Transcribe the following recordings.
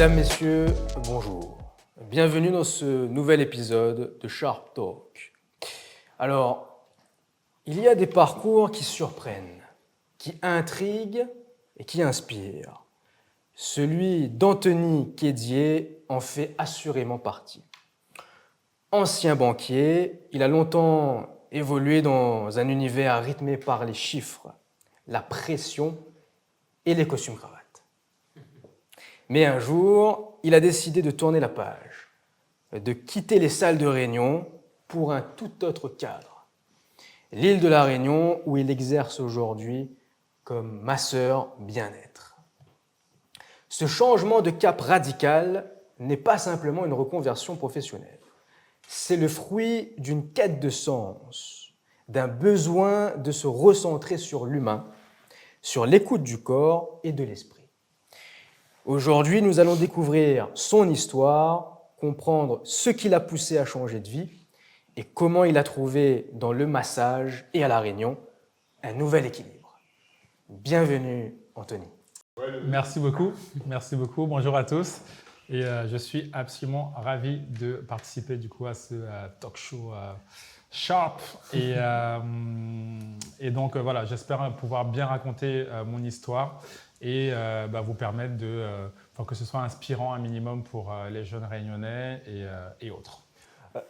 Mesdames, Messieurs, bonjour. Bienvenue dans ce nouvel épisode de Sharp Talk. Alors, il y a des parcours qui surprennent, qui intriguent et qui inspirent. Celui d'Anthony Kédier en fait assurément partie. Ancien banquier, il a longtemps évolué dans un univers rythmé par les chiffres, la pression et les costumes-cravates. Mais un jour, il a décidé de tourner la page, de quitter les salles de réunion pour un tout autre cadre. L'île de la Réunion, où il exerce aujourd'hui comme masseur bien-être. Ce changement de cap radical n'est pas simplement une reconversion professionnelle. C'est le fruit d'une quête de sens, d'un besoin de se recentrer sur l'humain, sur l'écoute du corps et de l'esprit. Aujourd'hui, nous allons découvrir son histoire, comprendre ce qui l'a poussé à changer de vie et comment il a trouvé dans le massage et à la Réunion un nouvel équilibre. Bienvenue, Anthony. Merci beaucoup. Bonjour à tous. Et je suis absolument ravi de participer du coup à ce talk show Sharp. Et donc voilà, j'espère pouvoir bien raconter mon histoire et vous permettre que ce soit inspirant un minimum pour les jeunes réunionnais et autres.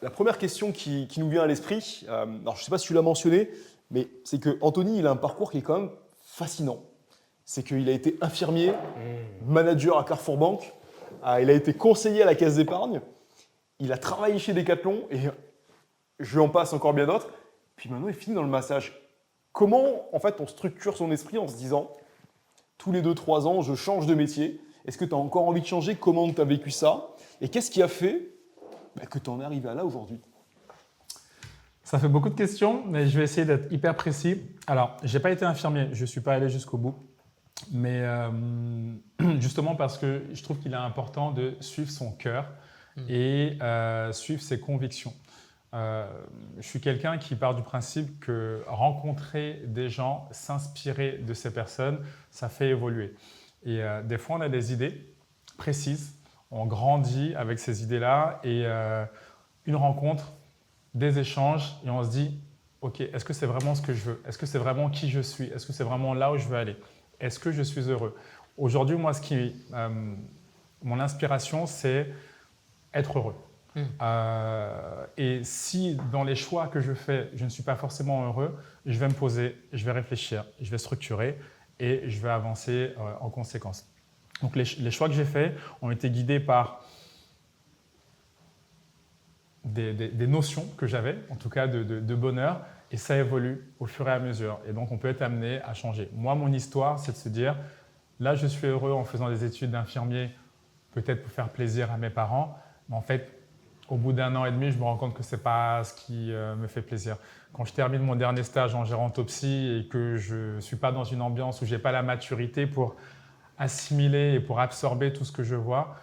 La première question qui nous vient à l'esprit, alors je ne sais pas si tu l'as mentionné, mais c'est que Anthony, il a un parcours qui est quand même fascinant. C'est qu'il a été infirmier, manager à Carrefour Banque, il a été conseiller à la Caisse d'épargne, il a travaillé chez Decathlon et je en passe encore bien d'autres. Puis maintenant, il finit dans le massage. Comment en fait on structure son esprit en se disant tous les 2-3 ans, je change de métier. Est-ce que tu as encore envie de changer? Comment tu as vécu ça? Et qu'est-ce qui a fait que tu en es arrivé à là aujourd'hui? Ça fait beaucoup de questions, mais je vais essayer d'être hyper précis. Alors, je n'ai pas été infirmier, je ne suis pas allé jusqu'au bout. Mais justement parce que je trouve qu'il est important de suivre son cœur et suivre ses convictions. Je suis quelqu'un qui part du principe que rencontrer des gens, s'inspirer de ces personnes, ça fait évoluer. Et des fois, on a des idées précises, on grandit avec ces idées-là et une rencontre, des échanges et on se dit « Ok, est-ce que c'est vraiment ce que je veux? Est-ce que c'est vraiment qui je suis? Est-ce que c'est vraiment là où je veux aller? Est-ce que je suis heureux ?» Aujourd'hui, moi, mon inspiration, c'est être heureux. Et si dans les choix que je fais, je ne suis pas forcément heureux, je vais me poser, je vais réfléchir, je vais structurer et je vais avancer en conséquence. Donc les choix que j'ai faits ont été guidés par des notions que j'avais, en tout cas de bonheur, et ça évolue au fur et à mesure. Et donc on peut être amené à changer. Moi, mon histoire, c'est de se dire, là je suis heureux en faisant des études d'infirmier, peut-être pour faire plaisir à mes parents, mais en fait, au bout d'1 an et demi, je me rends compte que ce n'est pas ce qui me fait plaisir. Quand je termine mon dernier stage en gérontopsie et que je ne suis pas dans une ambiance où je n'ai pas la maturité pour assimiler et pour absorber tout ce que je vois,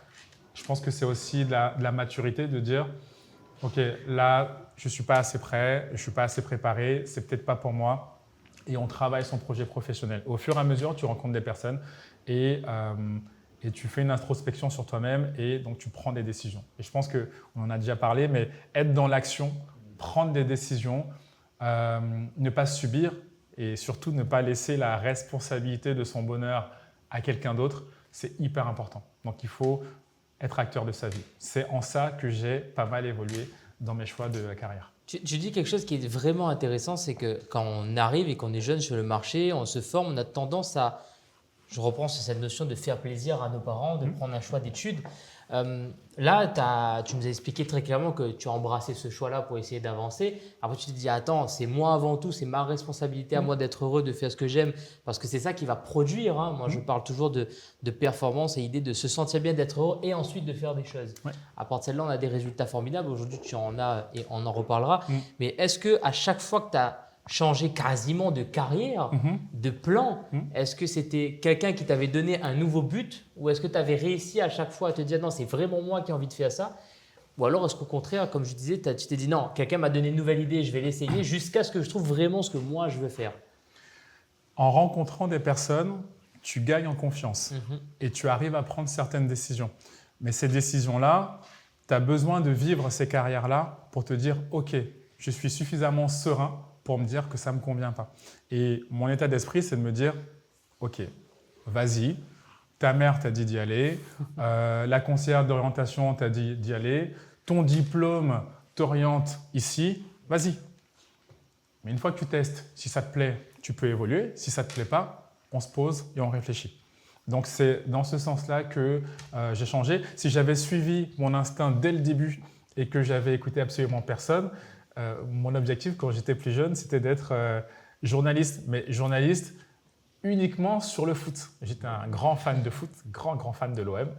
je pense que c'est aussi de la maturité de dire « Ok, là, je ne suis pas assez prêt, je ne suis pas assez préparé, c'est peut-être pas pour moi. » Et on travaille son projet professionnel. Au fur et à mesure, tu rencontres des personnes et tu fais une introspection sur toi-même et donc tu prends des décisions. Et je pense qu'on en a déjà parlé, mais être dans l'action, prendre des décisions, ne pas subir et surtout ne pas laisser la responsabilité de son bonheur à quelqu'un d'autre, c'est hyper important. Donc il faut être acteur de sa vie. C'est en ça que j'ai pas mal évolué dans mes choix de carrière. Tu dis quelque chose qui est vraiment intéressant, c'est que quand on arrive et qu'on est jeune sur le marché, on se forme, on a tendance à… Je reprends sur cette notion de faire plaisir à nos parents, de prendre un choix d'études. Là, tu nous as expliqué très clairement que tu as embrassé ce choix-là pour essayer d'avancer. Après, tu te dis, attends, c'est moi avant tout, c'est ma responsabilité à moi d'être heureux, de faire ce que j'aime, parce que c'est ça qui va produire. Moi, je parle toujours de performance et l'idée de se sentir bien, d'être heureux et ensuite de faire des choses. Ouais. À part de celle-là, on a des résultats formidables. Aujourd'hui, tu en as et on en reparlera. Mais est-ce qu'à chaque fois que tu as changé quasiment de carrière, de plan, est-ce que c'était quelqu'un qui t'avait donné un nouveau but ou est-ce que tu avais réussi à chaque fois à te dire non, c'est vraiment moi qui ai envie de faire ça? Ou alors est-ce qu'au contraire, comme je disais, tu t'es dit non, quelqu'un m'a donné une nouvelle idée, je vais l'essayer jusqu'à ce que je trouve vraiment ce que moi je veux faire? En rencontrant des personnes, tu gagnes en confiance et tu arrives à prendre certaines décisions. Mais ces décisions-là, tu as besoin de vivre ces carrières-là pour te dire « Ok, je suis suffisamment serein pour me dire que ça ne me convient pas. » Et mon état d'esprit, c'est de me dire « Ok, vas-y, ta mère t'a dit d'y aller, la conseillère d'orientation t'a dit d'y aller, ton diplôme t'oriente ici, vas-y. » Mais une fois que tu testes, si ça te plaît, tu peux évoluer. Si ça ne te plaît pas, on se pose et on réfléchit. Donc, c'est dans ce sens-là que j'ai changé. Si j'avais suivi mon instinct dès le début et que j'avais écouté absolument personne, mon objectif quand j'étais plus jeune, c'était d'être journaliste. Mais journaliste uniquement sur le foot. J'étais un grand fan de foot, grand fan de l'OM.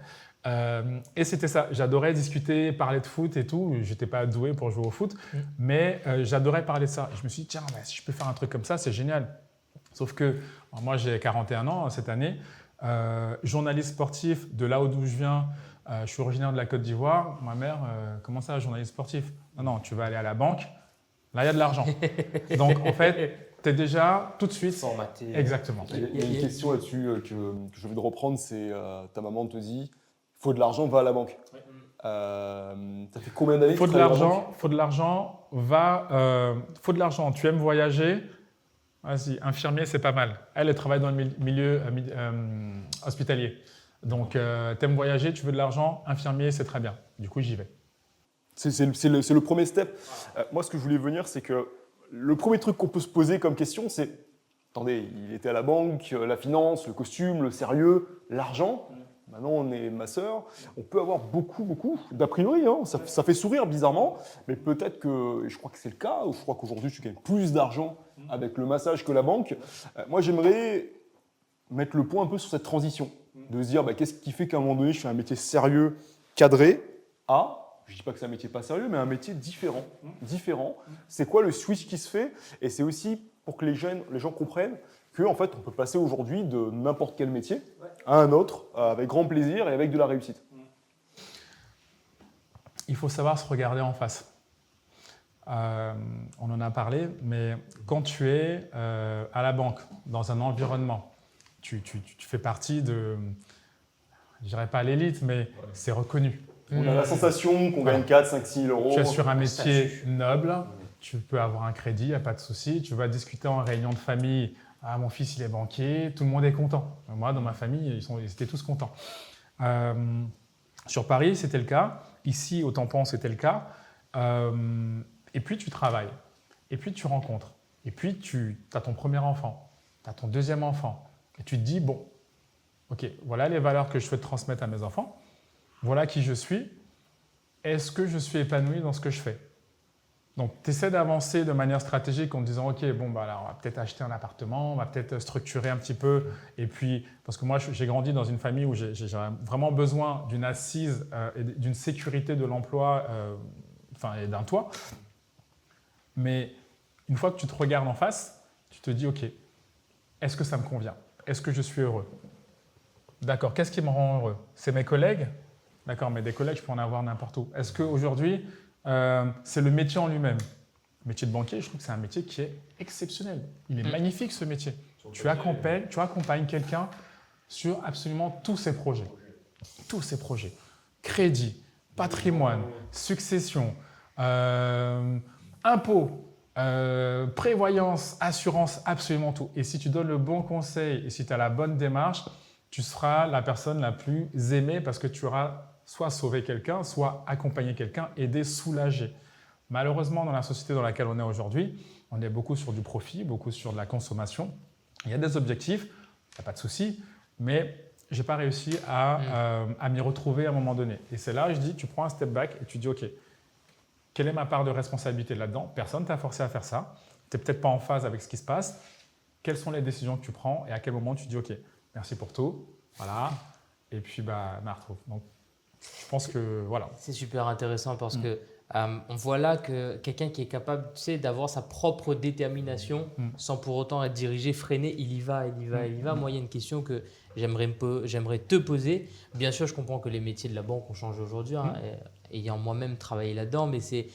Et c'était ça. J'adorais discuter, parler de foot et tout. Je n'étais pas doué pour jouer au foot, mais j'adorais parler de ça. Et je me suis dit, tiens, si je peux faire un truc comme ça, c'est génial. Sauf que moi, j'ai 41 ans cette année. Journaliste sportif, de là d'où je viens, je suis originaire de la Côte d'Ivoire. Ma mère, comment ça, journaliste sportif? Non, tu vas aller à la banque. Là, il y a de l'argent. Donc, en fait, tu es déjà tout de suite… Formaté. Exactement. Il y a une question là-dessus que j'ai envie de reprendre, c'est ta maman te dit « il faut de l'argent, va à la banque ». Ça fait combien d'années que tu travailles à la banque ? Faut de l'argent, tu aimes voyager, vas-y, infirmier, c'est pas mal. Elle travaille dans le milieu hospitalier. Donc, tu aimes voyager, tu veux de l'argent, infirmier, c'est très bien. Du coup, j'y vais. C'est le premier step. Moi, ce que je voulais venir, c'est que le premier truc qu'on peut se poser comme question, c'est attendez, il était à la banque, la finance, le costume, le sérieux, l'argent. Maintenant, on est masseur. On peut avoir beaucoup d'a priori. Hein. Ça fait sourire bizarrement, mais peut-être que, je crois que c'est le cas, ou je crois qu'aujourd'hui, tu gagnes plus d'argent avec le massage que la banque. Moi, j'aimerais mettre le point un peu sur cette transition, de se dire qu'est-ce qui fait qu'à un moment donné, je fais un métier sérieux, cadré, je ne dis pas que c'est un métier pas sérieux, mais un métier différent. C'est quoi le switch qui se fait? Et c'est aussi pour que les gens comprennent qu'en fait, on peut passer aujourd'hui de n'importe quel métier à un autre avec grand plaisir et avec de la réussite. Il faut savoir se regarder en face. On en a parlé, mais quand tu es à la banque, dans un environnement, tu fais partie de, je dirais pas l'élite, mais c'est reconnu. On a la sensation qu'on gagne 4, 5, 6 000 euros. Tu es sur un métier noble, tu peux avoir un crédit, il n'y a pas de souci. Tu vas discuter en réunion de famille. Ah, mon fils, il est banquier, tout le monde est content. Moi, dans ma famille, ils étaient tous contents. Sur Paris, c'était le cas. Ici, au Tampon, c'était le cas. Et puis, tu travailles. Et puis, tu rencontres. Et puis, tu as ton premier enfant. Tu as ton deuxième enfant. Et tu te dis, bon, ok, voilà les valeurs que je souhaite transmettre à mes enfants. Voilà qui je suis. Est-ce que je suis épanoui dans ce que je fais? Donc, tu essaies d'avancer de manière stratégique en te disant, ok, bon, là, on va peut-être acheter un appartement, on va peut-être structurer un petit peu. Et puis, parce que moi, j'ai grandi dans une famille où j'ai vraiment besoin d'une assise et d'une sécurité de l'emploi, et d'un toit. Mais une fois que tu te regardes en face, tu te dis, ok, est-ce que ça me convient? Est-ce que je suis heureux? D'accord, qu'est-ce qui me rend heureux? C'est mes collègues? D'accord, mais des collègues, je peux en avoir n'importe où. Est-ce qu'aujourd'hui, c'est le métier en lui-même? Le métier de banquier, je trouve que c'est un métier qui est exceptionnel. Il est magnifique, ce métier. Tu accompagnes quelqu'un sur absolument tous ses projets. Tous ses projets. Crédit, patrimoine, succession, impôts, prévoyance, assurance, absolument tout. Et si tu donnes le bon conseil et si tu as la bonne démarche, tu seras la personne la plus aimée parce que tu auras soit sauver quelqu'un, soit accompagner quelqu'un, aider, soulager. Malheureusement, dans la société dans laquelle on est aujourd'hui, on est beaucoup sur du profit, beaucoup sur de la consommation. Il y a des objectifs, il n'y a pas de souci, mais je n'ai pas réussi à m'y retrouver à un moment donné. Et c'est là, je dis, tu prends un step back et tu dis, ok, quelle est ma part de responsabilité là-dedans? Personne ne t'a forcé à faire ça. Tu n'es peut-être pas en phase avec ce qui se passe. Quelles sont les décisions que tu prends et à quel moment tu dis, ok, merci pour tout, voilà, et puis me retrouve. Donc, je pense que voilà. C'est super intéressant parce que on voit là que quelqu'un qui est capable, d'avoir sa propre détermination sans pour autant être dirigé, freiné, il y va. Moi, il y a une question que j'aimerais te poser. Bien sûr, je comprends que les métiers de la banque ont changé aujourd'hui, ayant moi-même travaillé là-dedans, mais c'est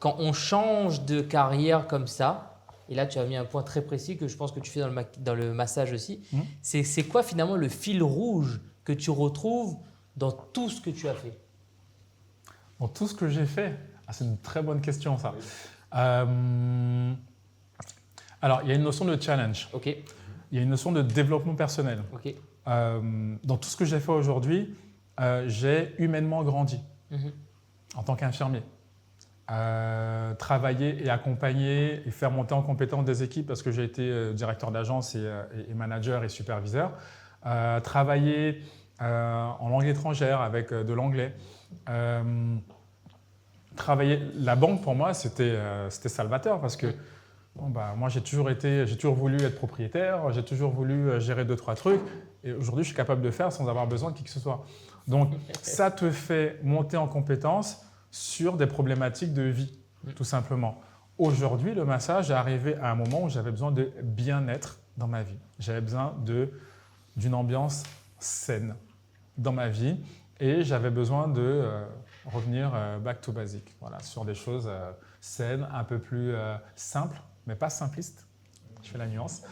quand on change de carrière comme ça. Et là, tu as mis un point très précis que je pense que tu fais dans le massage aussi. C'est quoi finalement le fil rouge que tu retrouves dans tout ce que tu as fait? Dans tout ce que j'ai fait, c'est une très bonne question ça. Alors, il y a une notion de challenge, Ok, il y a une notion de développement personnel. ok. Dans tout ce que j'ai fait aujourd'hui, j'ai humainement grandi Mhm. en tant qu'infirmier. Travailler et accompagner et faire monter en compétence des équipes parce que j'ai été directeur d'agence et manager et superviseur. Travailler en langue étrangère avec de l'anglais. Travailler la banque pour moi c'était salvateur parce que bon, moi j'ai toujours voulu être propriétaire, j'ai toujours voulu gérer 2-3 trucs et aujourd'hui je suis capable de faire sans avoir besoin de qui que ce soit. Donc ça te fait monter en compétence sur des problématiques de vie, tout simplement. Aujourd'hui, le massage est arrivé à un moment où j'avais besoin de bien-être dans ma vie. J'avais besoin d'une ambiance saine dans ma vie et j'avais besoin de revenir back to basic, voilà, sur des choses saines, un peu plus simples, mais pas simplistes. Je fais la nuance.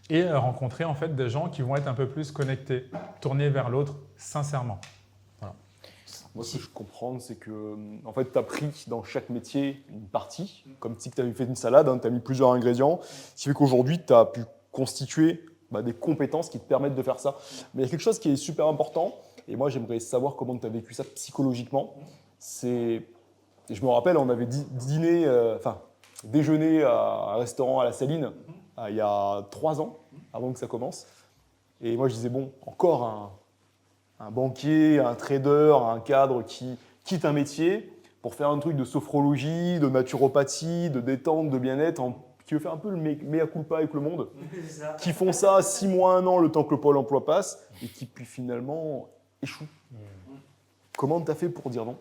Et rencontrer en fait des gens qui vont être un peu plus connectés, tournés vers l'autre sincèrement. Moi, ce que je comprends, c'est que en fait, tu as pris dans chaque métier une partie, comme si tu avais fait une salade, tu as mis plusieurs ingrédients, ce qui fait qu'aujourd'hui, tu as pu constituer des compétences qui te permettent de faire ça. Mais il y a quelque chose qui est super important, et moi, j'aimerais savoir comment tu as vécu ça psychologiquement. Je me rappelle, on avait déjeuné à un restaurant à la Saline il y a 3 ans, avant que ça commence. Et moi, je disais, bon, encore un banquier, un trader, un cadre qui quitte un métier pour faire un truc de sophrologie, de naturopathie, de détente, de bien-être, qui veut faire un peu le mea culpa avec le monde, qui font ça 6 mois, 1 an, le temps que le Pôle emploi passe, et qui puis finalement échouent. Comment tu as fait pour dire non ?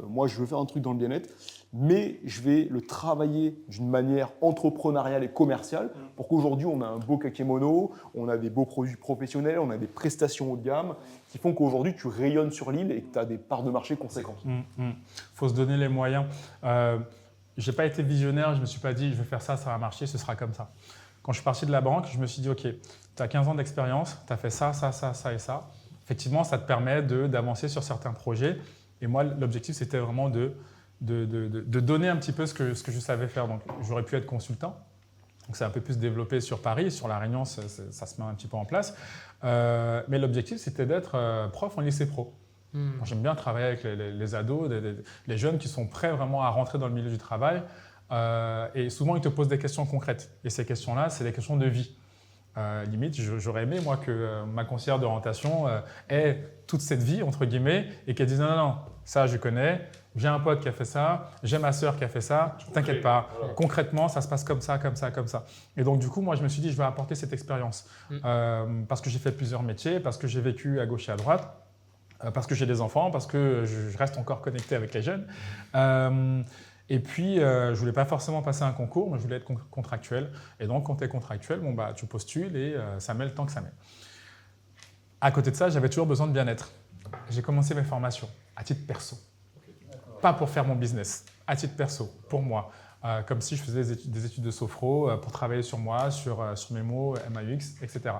Moi, je veux faire un truc dans le bien-être, mais je vais le travailler d'une manière entrepreneuriale et commerciale pour qu'aujourd'hui, on a un beau kakémono, on a des beaux produits professionnels, on a des prestations haut de gamme qui font qu'aujourd'hui, tu rayonnes sur l'île et que tu as des parts de marché conséquentes. Faut se donner les moyens. Je n'ai pas été visionnaire, je ne me suis pas dit je vais faire ça, ça va marcher, ce sera comme ça. Quand je suis parti de la banque, je me suis dit ok, tu as 15 ans d'expérience, tu as fait ça, ça, ça, ça et ça. Effectivement, ça te permet d'avancer sur certains projets. Et moi, l'objectif, c'était vraiment de donner un petit peu ce que je savais faire. Donc, j'aurais pu être consultant. Donc, c'est un peu plus développé sur Paris. Sur La Réunion, ça se met un petit peu en place. Mais l'objectif, c'était d'être prof en lycée pro. Moi, j'aime bien travailler avec les ados, les jeunes qui sont prêts vraiment à rentrer dans le milieu du travail. Et souvent, ils te posent des questions concrètes. Et ces questions-là, c'est des questions de vie. Limite, j'aurais aimé, moi, que ma conseillère d'orientation ait toute cette vie, entre guillemets, et qu'elle dise non, ça, je connais, j'ai un pote qui a fait ça, j'ai ma sœur qui a fait ça, t'inquiète pas, concrètement, ça se passe comme ça, comme ça, comme ça. Et donc, du coup, moi, je me suis dit, je vais apporter cette expérience parce que j'ai fait plusieurs métiers, parce que j'ai vécu à gauche et à droite, parce que j'ai des enfants, parce que je reste encore connecté avec les jeunes. Et puis, je ne voulais pas forcément passer un concours, mais je voulais être contractuel. Et donc, quand tu es contractuel, tu postules et ça met le temps que ça met. À côté de ça, j'avais toujours besoin de bien-être. J'ai commencé mes formations à titre perso. Pas pour faire mon business, à titre perso, pour moi. Comme si je faisais des études de sophro pour travailler sur moi, sur mes mots, MAUX, etc.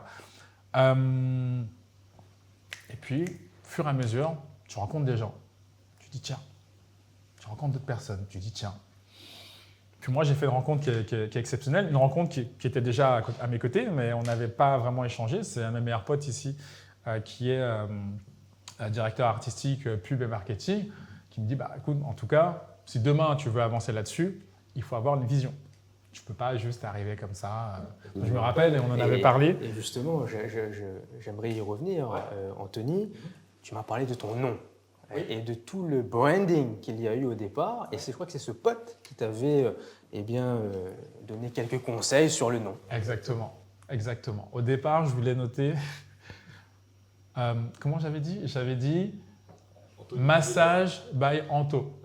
Et puis, au fur et à mesure, tu rencontres des gens. Tu dis, tiens, tu rencontres d'autres personnes, tu dis tiens. Puis moi, j'ai fait une rencontre qui est exceptionnelle, une rencontre qui était déjà à mes côtés, mais on n'avait pas vraiment échangé. C'est un de mes meilleurs potes ici qui est directeur artistique, pub et marketing, qui me dit écoute, en tout cas, si demain tu veux avancer là-dessus, il faut avoir une vision. Tu ne peux pas juste arriver comme ça. Je me rappelle, et on en avait parlé. Et justement, j'aimerais y revenir. Anthony, tu m'as parlé de ton nom. Et de tout le branding qu'il y a eu au départ. Et je crois que c'est ce pote qui t'avait donné quelques conseils sur le nom. Exactement. Au départ, je voulais noter… comment j'avais dit ? J'avais dit massage by Anto.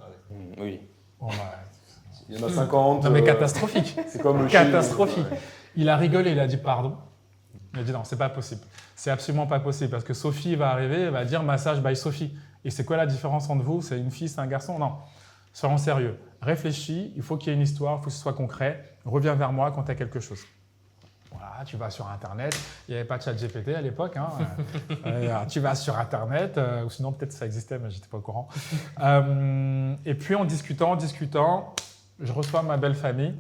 Oui. Bon, il y en a 50. Non mais catastrophique. C'est comme catastrophique. Il a rigolé, il a dit pardon. Il a dit non, c'est pas possible. C'est absolument pas possible parce que Sophie va arriver, elle va dire massage by Sophie. Et c'est quoi la différence entre vous ? C'est une fille, c'est un garçon ? Non. Soyons sérieux. Réfléchis, il faut qu'il y ait une histoire, il faut que ce soit concret. Reviens vers moi quand tu as quelque chose. Voilà, tu vas sur Internet. Il n'y avait pas de chat GPT à l'époque. Hein. Tu vas sur Internet, ou sinon peut-être ça existait, mais je n'étais pas au courant. Et puis en discutant, je reçois ma belle famille,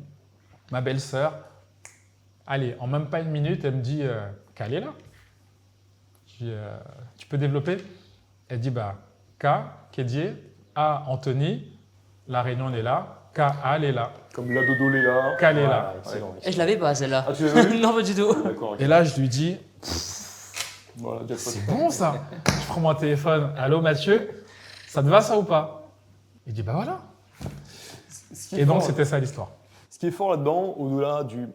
ma belle-sœur. Allez, en même pas une minute, elle me dit qu'elle est là. Je dis, tu peux développer? Elle dit K, Kédier, A, Anthony, la réunion elle est là, K, A, elle est là, Comme la dodo est là. K, elle est Voilà, là. excellent. Et je l'avais pas celle-là. Ah, tu l'as vu? Non, pas du tout. D'accord. ok. Et là, je lui dis Voilà, jackpot. c'est bon ça. Je prends mon téléphone, allô Mathieu, ça te va ça ou pas? Il dit voilà. Ce qui est Et donc fort, c'était ça l'histoire. Ce qui est fort là-dedans, au-delà du.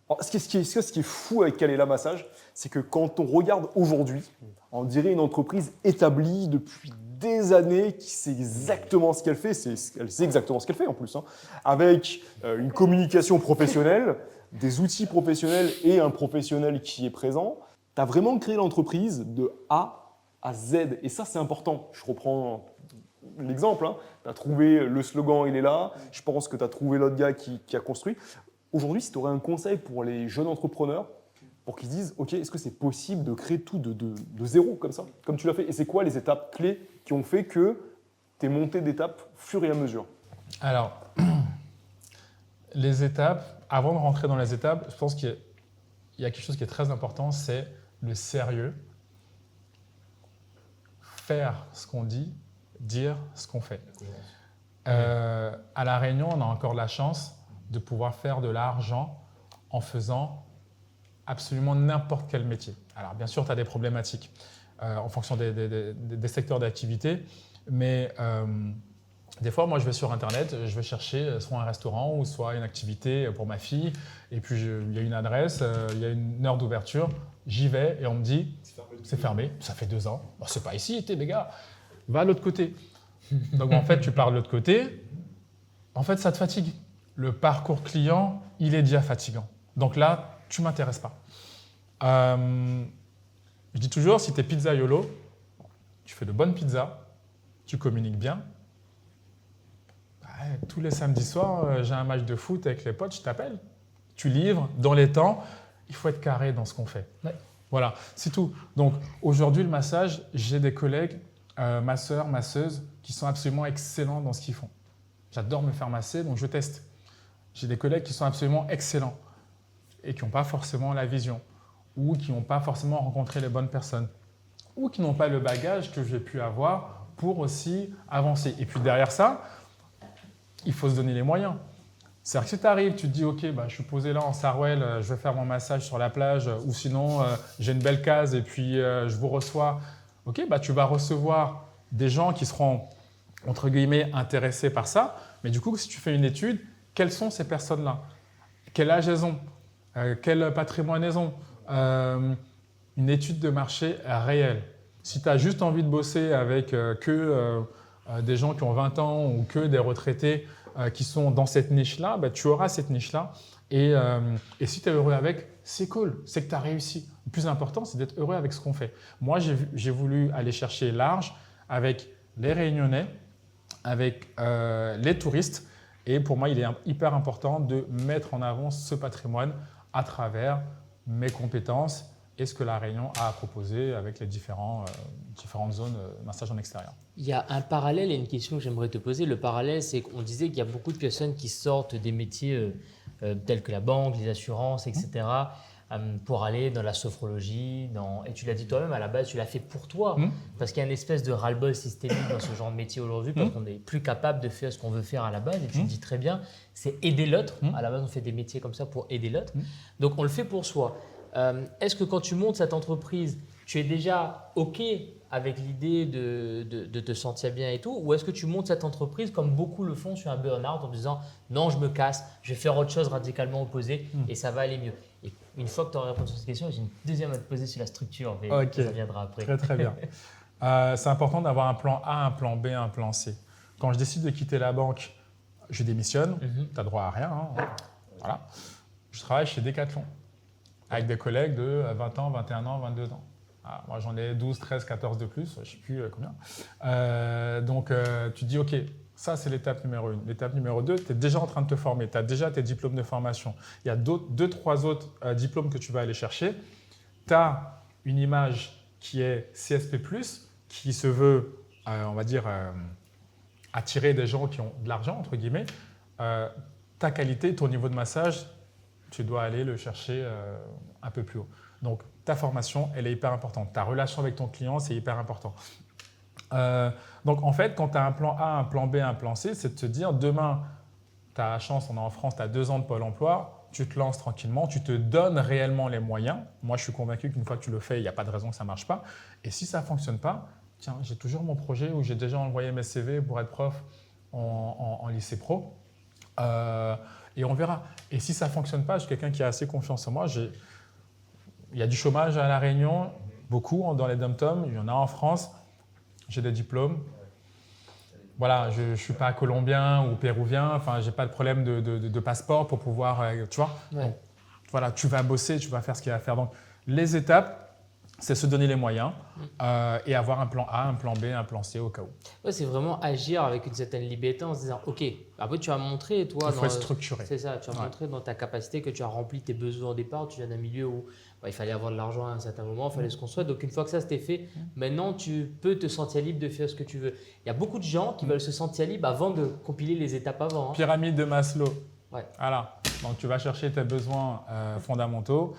Alors, ce qui est fou avec Kalela Massage, c'est que quand on regarde aujourd'hui, on dirait une entreprise établie depuis des années qui sait exactement ce qu'elle fait. Elle sait exactement ce qu'elle fait en plus, hein, avec une communication professionnelle, des outils professionnels et un professionnel qui est présent. Tu as vraiment créé l'entreprise de A à Z. Et ça, c'est important. Je reprends l'exemple. Hein. Tu as trouvé le slogan, il est là. Je pense que tu as trouvé l'autre gars qui a construit. Aujourd'hui, si tu aurais un conseil pour les jeunes entrepreneurs, pour qu'ils se disent, OK, est-ce que c'est possible de créer tout de zéro comme ça, comme tu l'as fait? Et c'est quoi les étapes clés qui ont fait que tu es monté d'étapes au fur et à mesure? Alors, les étapes, avant de rentrer dans les étapes, je pense qu'il y a quelque chose qui est très important, c'est le sérieux. Faire ce qu'on dit, dire ce qu'on fait. À La Réunion, on a encore la chance de pouvoir faire de l'argent en faisant absolument n'importe quel métier. Alors bien sûr, tu as des problématiques en fonction des secteurs d'activité, mais des fois, moi, je vais sur Internet, je vais chercher soit un restaurant ou soit une activité pour ma fille, et puis il y a une adresse, il y a une heure d'ouverture, j'y vais et on me dit c'est fermé, ça fait 2 ans. Bon, c'est pas ici, les gars, va de l'autre côté. Donc en fait, tu pars de l'autre côté, en fait, ça te fatigue. Le parcours client, il est déjà fatigant. Donc là, tu ne m'intéresses pas. Je dis toujours, si tu es pizzaiolo, tu fais de bonnes pizzas, tu communiques bien. Tous les samedis soirs, j'ai un match de foot avec les potes, je t'appelle. Tu livres dans les temps. Il faut être carré dans ce qu'on fait. Ouais. Voilà, c'est tout. Donc aujourd'hui, le massage, j'ai des collègues, masseurs, masseuses, qui sont absolument excellents dans ce qu'ils font. J'adore me faire masser, donc je teste. J'ai des collègues qui sont absolument excellents et qui n'ont pas forcément la vision ou qui n'ont pas forcément rencontré les bonnes personnes ou qui n'ont pas le bagage que j'ai pu avoir pour aussi avancer. Et puis derrière ça, il faut se donner les moyens. C'est-à-dire que si tu arrives, tu te dis « Ok, je suis posé là en Sarwell, je vais faire mon massage sur la plage ou sinon j'ai une belle case et puis je vous reçois. » Ok, tu vas recevoir des gens qui seront entre guillemets intéressés par ça. Mais du coup, si tu fais une étude, quelles sont ces personnes-là? Quel âge elles ont? Quel patrimoine elles ont? Une étude de marché réelle. Si tu as juste envie de bosser avec des gens qui ont 20 ans ou que des retraités qui sont dans cette niche-là, tu auras cette niche-là. Et si tu es heureux avec, c'est cool, c'est que tu as réussi. Le plus important, c'est d'être heureux avec ce qu'on fait. Moi, j'ai voulu aller chercher large avec les Réunionnais, avec les touristes. Et pour moi, il est hyper important de mettre en avant ce patrimoine à travers mes compétences et ce que La Réunion a à proposer avec les différentes zones massage en extérieur. Il y a un parallèle et une question que j'aimerais te poser. Le parallèle, c'est qu'on disait qu'il y a beaucoup de personnes qui sortent des métiers tels que la banque, les assurances, etc., pour aller dans la sophrologie. Et tu l'as dit toi-même, à la base, tu l'as fait pour toi. Parce qu'il y a une espèce de ras-le-bol systémique dans ce genre de métier aujourd'hui, parce qu'on n'est plus capable de faire ce qu'on veut faire à la base. Et tu le dis très bien, c'est aider l'autre. À la base, on fait des métiers comme ça pour aider l'autre. Donc, on le fait pour soi. Est-ce que quand tu montes cette entreprise, tu es déjà OK avec l'idée de te sentir bien et tout, ou est-ce que tu montes cette entreprise comme beaucoup le font sur un burn-out en disant non, je me casse, je vais faire autre chose radicalement opposé et ça va aller mieux? Et une fois que tu auras répondu à cette question, j'ai une deuxième à te poser sur la structure, mais ça viendra après. Très très bien. C'est important d'avoir un plan A, un plan B, un plan C. Quand je décide de quitter la banque, je démissionne, tu as droit à rien. Voilà. Je travaille chez Decathlon avec des collègues de 20 ans, 21 ans, 22 ans. Alors, moi, j'en ai 12, 13, 14 de plus, je ne sais plus combien. Donc, tu te dis, OK, Ça, c'est l'étape numéro 1. L'étape numéro 2, tu es déjà en train de te former. Tu as déjà tes diplômes de formation. Il y a 2-3 autres diplômes que tu vas aller chercher. Tu as une image qui est CSP+, qui se veut, on va dire, attirer des gens qui ont de l'argent, entre guillemets. Ta qualité, ton niveau de massage, tu dois aller le chercher un peu plus haut. Donc, ta formation, elle est hyper importante. Ta relation avec ton client, c'est hyper important. Donc, en fait, quand tu as un plan A, un plan B, un plan C, c'est de te dire, demain, tu as la chance, on est en France, tu as 2 ans de Pôle emploi, tu te lances tranquillement, tu te donnes réellement les moyens. Moi, je suis convaincu qu'une fois que tu le fais, il n'y a pas de raison que ça ne marche pas. Et si ça ne fonctionne pas, tiens, j'ai toujours mon projet où j'ai déjà envoyé mes CV pour être prof en lycée pro. Et on verra. Et si ça ne fonctionne pas, je suis quelqu'un qui a assez confiance en moi. Il y a du chômage à La Réunion, beaucoup dans les dom-toms, il y en a en France. J'ai des diplômes. Voilà, je ne suis pas colombien ou péruvien, enfin, je n'ai pas de problème de passeport pour pouvoir, tu vois. Ouais. Donc, voilà, tu vas bosser, tu vas faire ce qu'il y a à faire. Donc, les étapes, c'est se donner les moyens et avoir un plan A, un plan B, un plan C au cas où. Ouais, c'est vraiment agir avec une certaine liberté en se disant, OK, après tu as montré, toi, Il faut être structuré. c'est ça, tu as montré dans ta capacité que tu as rempli tes besoins au départ, tu viens d'un milieu où il fallait avoir de l'argent à un certain moment, il fallait se construire. Donc une fois que ça c'était fait, maintenant tu peux te sentir libre de faire ce que tu veux. Il y a beaucoup de gens qui veulent se sentir libres avant de compiler les étapes avant. Pyramide de Maslow. Ouais. Voilà. Donc tu vas chercher tes besoins fondamentaux,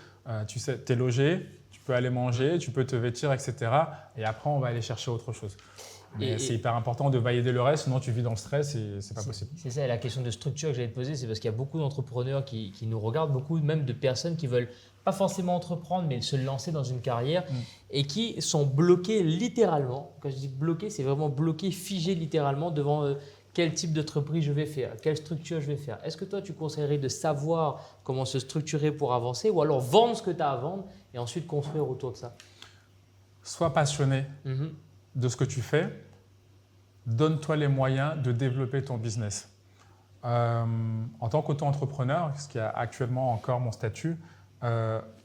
tu sais, tu es logé, tu peux aller manger, tu peux te vêtir, etc. Et après, on va aller chercher autre chose. Mais c'est hyper important de valider le reste, sinon tu vis dans le stress et c'est pas possible. C'est ça, et la question de structure que j'allais te poser, c'est parce qu'il y a beaucoup d'entrepreneurs qui nous regardent, beaucoup même de personnes qui veulent pas forcément entreprendre, mais se lancer dans une carrière et qui sont bloqués littéralement. Quand je dis bloqués, c'est vraiment bloqués, figés littéralement devant quel type d'entreprise je vais faire, quelle structure je vais faire. Est-ce que toi, tu conseillerais de savoir comment se structurer pour avancer ou alors vendre ce que tu as à vendre et ensuite construire autour de ça? Sois passionné de ce que tu fais. Donne-toi les moyens de développer ton business. En tant qu'auto-entrepreneur, ce qui est actuellement encore mon statut,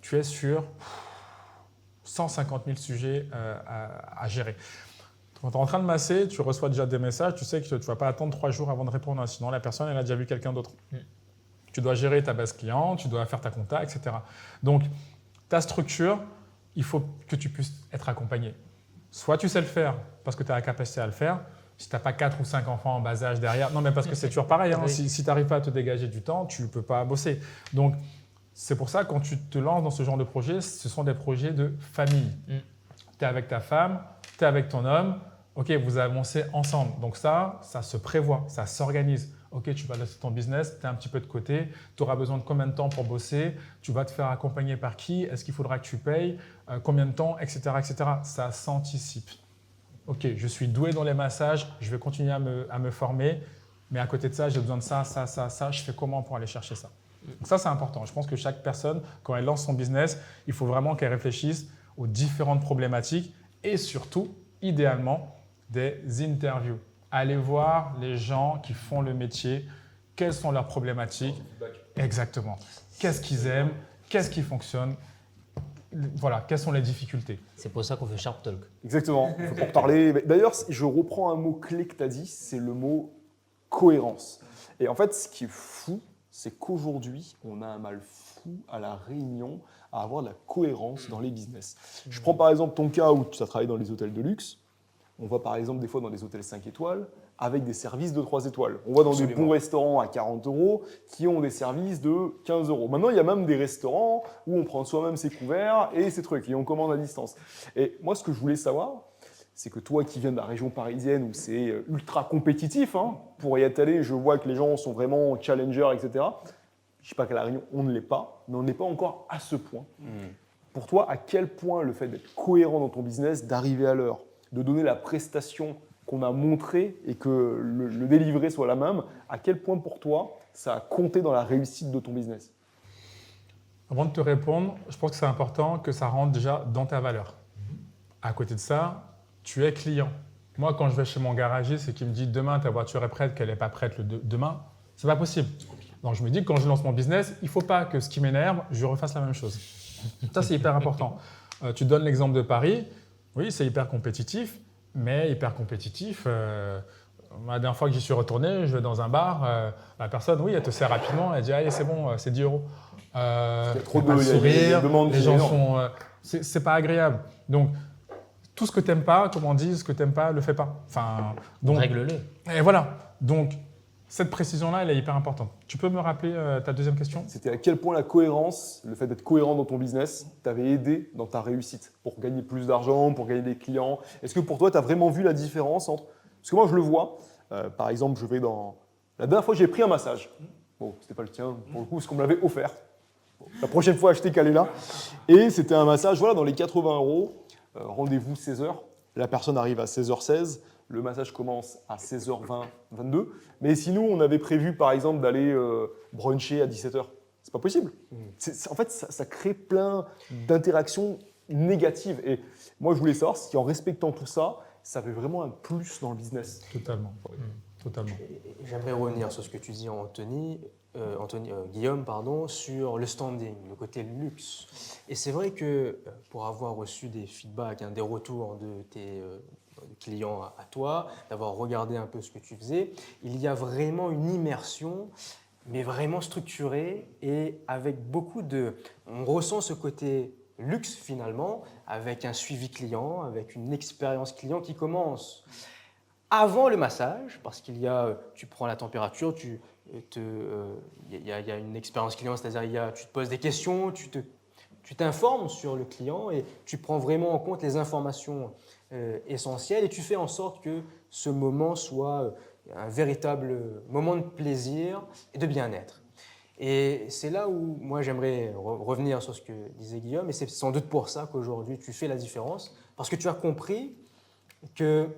tu es sur 150 000 sujets à gérer. Quand tu es en train de masser, tu reçois déjà des messages, tu sais que tu ne vas pas attendre 3 jours avant de répondre, sinon la personne elle a déjà vu quelqu'un d'autre. Tu dois gérer ta base client, tu dois faire ta compta, etc. Donc, ta structure, il faut que tu puisses être accompagné. Soit tu sais le faire parce que tu as la capacité à le faire, si tu n'as pas 4 ou 5 enfants en bas âge derrière, non mais parce que c'est toujours pareil, hein, si tu n'arrives pas à te dégager du temps, tu ne peux pas bosser. Donc, c'est pour ça que quand tu te lances dans ce genre de projet, ce sont des projets de famille. Tu es avec ta femme, tu es avec ton homme, ok, vous avancez ensemble. Donc ça se prévoit, ça s'organise. Ok, tu vas lancer ton business, tu es un petit peu de côté, tu auras besoin de combien de temps pour bosser, tu vas te faire accompagner par qui, est-ce qu'il faudra que tu payes, combien de temps, etc., etc. Ça s'anticipe. Ok, je suis doué dans les massages, je vais continuer à me former, mais à côté de ça, j'ai besoin de ça, je fais comment pour aller chercher ça? Donc ça, c'est important. Je pense que chaque personne, quand elle lance son business, il faut vraiment qu'elle réfléchisse aux différentes problématiques et surtout, idéalement, des interviews. Allez voir les gens qui font le métier, quelles sont leurs problématiques. Exactement. Qu'est-ce qu'ils aiment, qu'est-ce qui fonctionne, voilà, quelles sont les difficultés. C'est pour ça qu'on fait Sharp Talk. Exactement, il faut en parler. D'ailleurs, je reprends un mot clé que tu as dit, c'est le mot cohérence. Et en fait, ce qui est fou, c'est qu'aujourd'hui, on a un mal fou à La Réunion à avoir de la cohérence dans les business. Je prends par exemple ton cas où tu as travaillé dans les hôtels de luxe. On va par exemple des fois dans des hôtels 5 étoiles avec des services de 3 étoiles. On va dans des bons restaurants à 40 € qui ont des services de 15 €. Maintenant, il y a même des restaurants où on prend soi-même ses couverts et ses trucs et on commande à distance. Et moi, ce que je voulais savoir, c'est que toi qui viens de la région parisienne où c'est ultra compétitif, pour y être allé, je vois que les gens sont vraiment challengers, etc. Je ne dis pas qu'à La Réunion, on ne l'est pas, mais on n'est pas encore à ce point. Pour toi, à quel point le fait d'être cohérent dans ton business, d'arriver à l'heure, de donner la prestation qu'on a montrée et que le délivré soit la même, à quel point pour toi, ça a compté dans la réussite de ton business? Avant de te répondre, je pense que c'est important que ça rentre déjà dans ta valeur. À côté de ça, tu es client. Moi, quand je vais chez mon garagiste et qu'il me dit demain ta voiture est prête, qu'elle n'est pas prête demain, c'est pas possible. Donc je me dis que quand je lance mon business, il ne faut pas que ce qui m'énerve, je refasse la même chose. Ça, c'est hyper important. Tu donnes l'exemple de Paris. Oui, c'est hyper compétitif, mais hyper compétitif, La dernière fois que j'y suis retourné, je vais dans un bar, la personne, oui, elle te sert rapidement, elle dit allez, c'est bon, c'est 10 euros. Il y a trop pas de sourire, demandes les qui gens énormes. sont. C'est pas agréable. Donc, tout ce que tu n'aimes pas, comme on dit, ce que tu n'aimes pas, le fais pas. Enfin, donc, Règle-le. et voilà. Donc, cette précision-là, elle est hyper importante. Tu peux me rappeler ta deuxième question? C'était à quel point la cohérence, le fait d'être cohérent dans ton business, t'avait aidé dans ta réussite pour gagner plus d'argent, pour gagner des clients. Est-ce que pour toi, tu as vraiment vu la différence entre… Parce que moi, je le vois. Par exemple, je vais dans… La dernière fois, j'ai pris un massage. Bon, c'était pas le tien, pour le coup, parce qu'on me l'avait offert. Bon, la prochaine fois, je t'ai calé là. Et c'était un massage, voilà, dans les 80 €. Rendez-vous 16h. La personne arrive à 16h16. Le massage commence à 16h20, 22. Mais si nous, on avait prévu, par exemple, d'aller bruncher à 17h, c'est pas possible. En fait, ça crée plein d'interactions négatives. Et moi, je voulais savoir si, en respectant tout ça, ça avait vraiment un plus dans le business. Totalement. Totalement. Et j'aimerais revenir sur ce que tu dis, Guillaume, sur le standing, le côté luxe. Et c'est vrai que pour avoir reçu des feedbacks, des retours de tes clients à toi, d'avoir regardé un peu ce que tu faisais, il y a vraiment une immersion, mais vraiment structurée et avec beaucoup de… On ressent ce côté luxe finalement, avec un suivi client, avec une expérience client qui commence avant le massage, parce qu'il y a, tu prends la température, il y a une expérience client, c'est-à-dire tu te poses des questions, tu t'informes sur le client et tu prends vraiment en compte les informations essentielles et tu fais en sorte que ce moment soit un véritable moment de plaisir et de bien-être. Et c'est là où moi j'aimerais revenir sur ce que disait Guillaume, et c'est sans doute pour ça qu'aujourd'hui tu fais la différence, parce que tu as compris que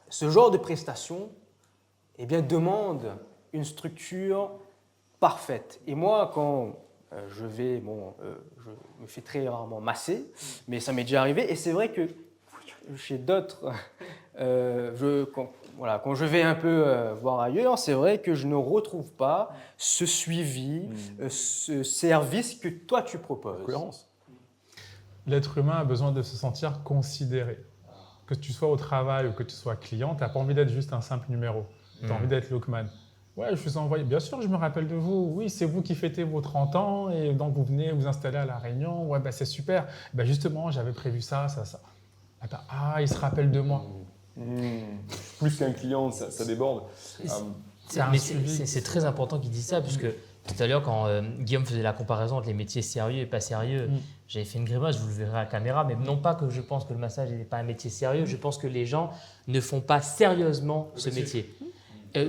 ce genre de prestation demande une structure parfaite. Et moi, quand je me fais très rarement masser, mais ça m'est déjà arrivé, et c'est vrai que chez d'autres, quand je vais un peu voir ailleurs, c'est vrai que je ne retrouve pas ce suivi, ce service que toi tu proposes. Cohérence. L'être humain a besoin de se sentir considéré. Que tu sois au travail ou que tu sois client, tu n'as pas envie d'être juste un simple numéro. Tu as envie d'être Lookman. Ouais, je vous ai envoyé. Bien sûr, je me rappelle de vous. Oui, c'est vous qui fêtez vos 30 ans et donc vous venez vous installer à La Réunion. Ouais, c'est super. Justement, j'avais prévu ça. Attends, il se rappelle de moi. Plus qu'un client, ça déborde. C'est très important qu'il dise ça, puisque tout à l'heure, quand Guillaume faisait la comparaison entre les métiers sérieux et pas sérieux, j'avais fait une grimace, vous le verrez à la caméra, mais non pas que je pense que le massage n'est pas un métier sérieux, je pense que les gens ne font pas sérieusement ce métier.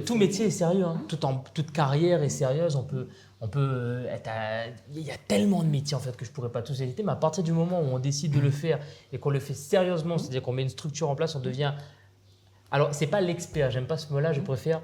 Tout métier est sérieux, toute carrière est sérieuse. Il y a tellement de métiers en fait que je pourrais pas tous éviter, mais à partir du moment où on décide de le faire et qu'on le fait sérieusement, c'est-à-dire qu'on met une structure en place, on devient… Alors, c'est pas l'expert, j'aime pas ce mot-là, je préfère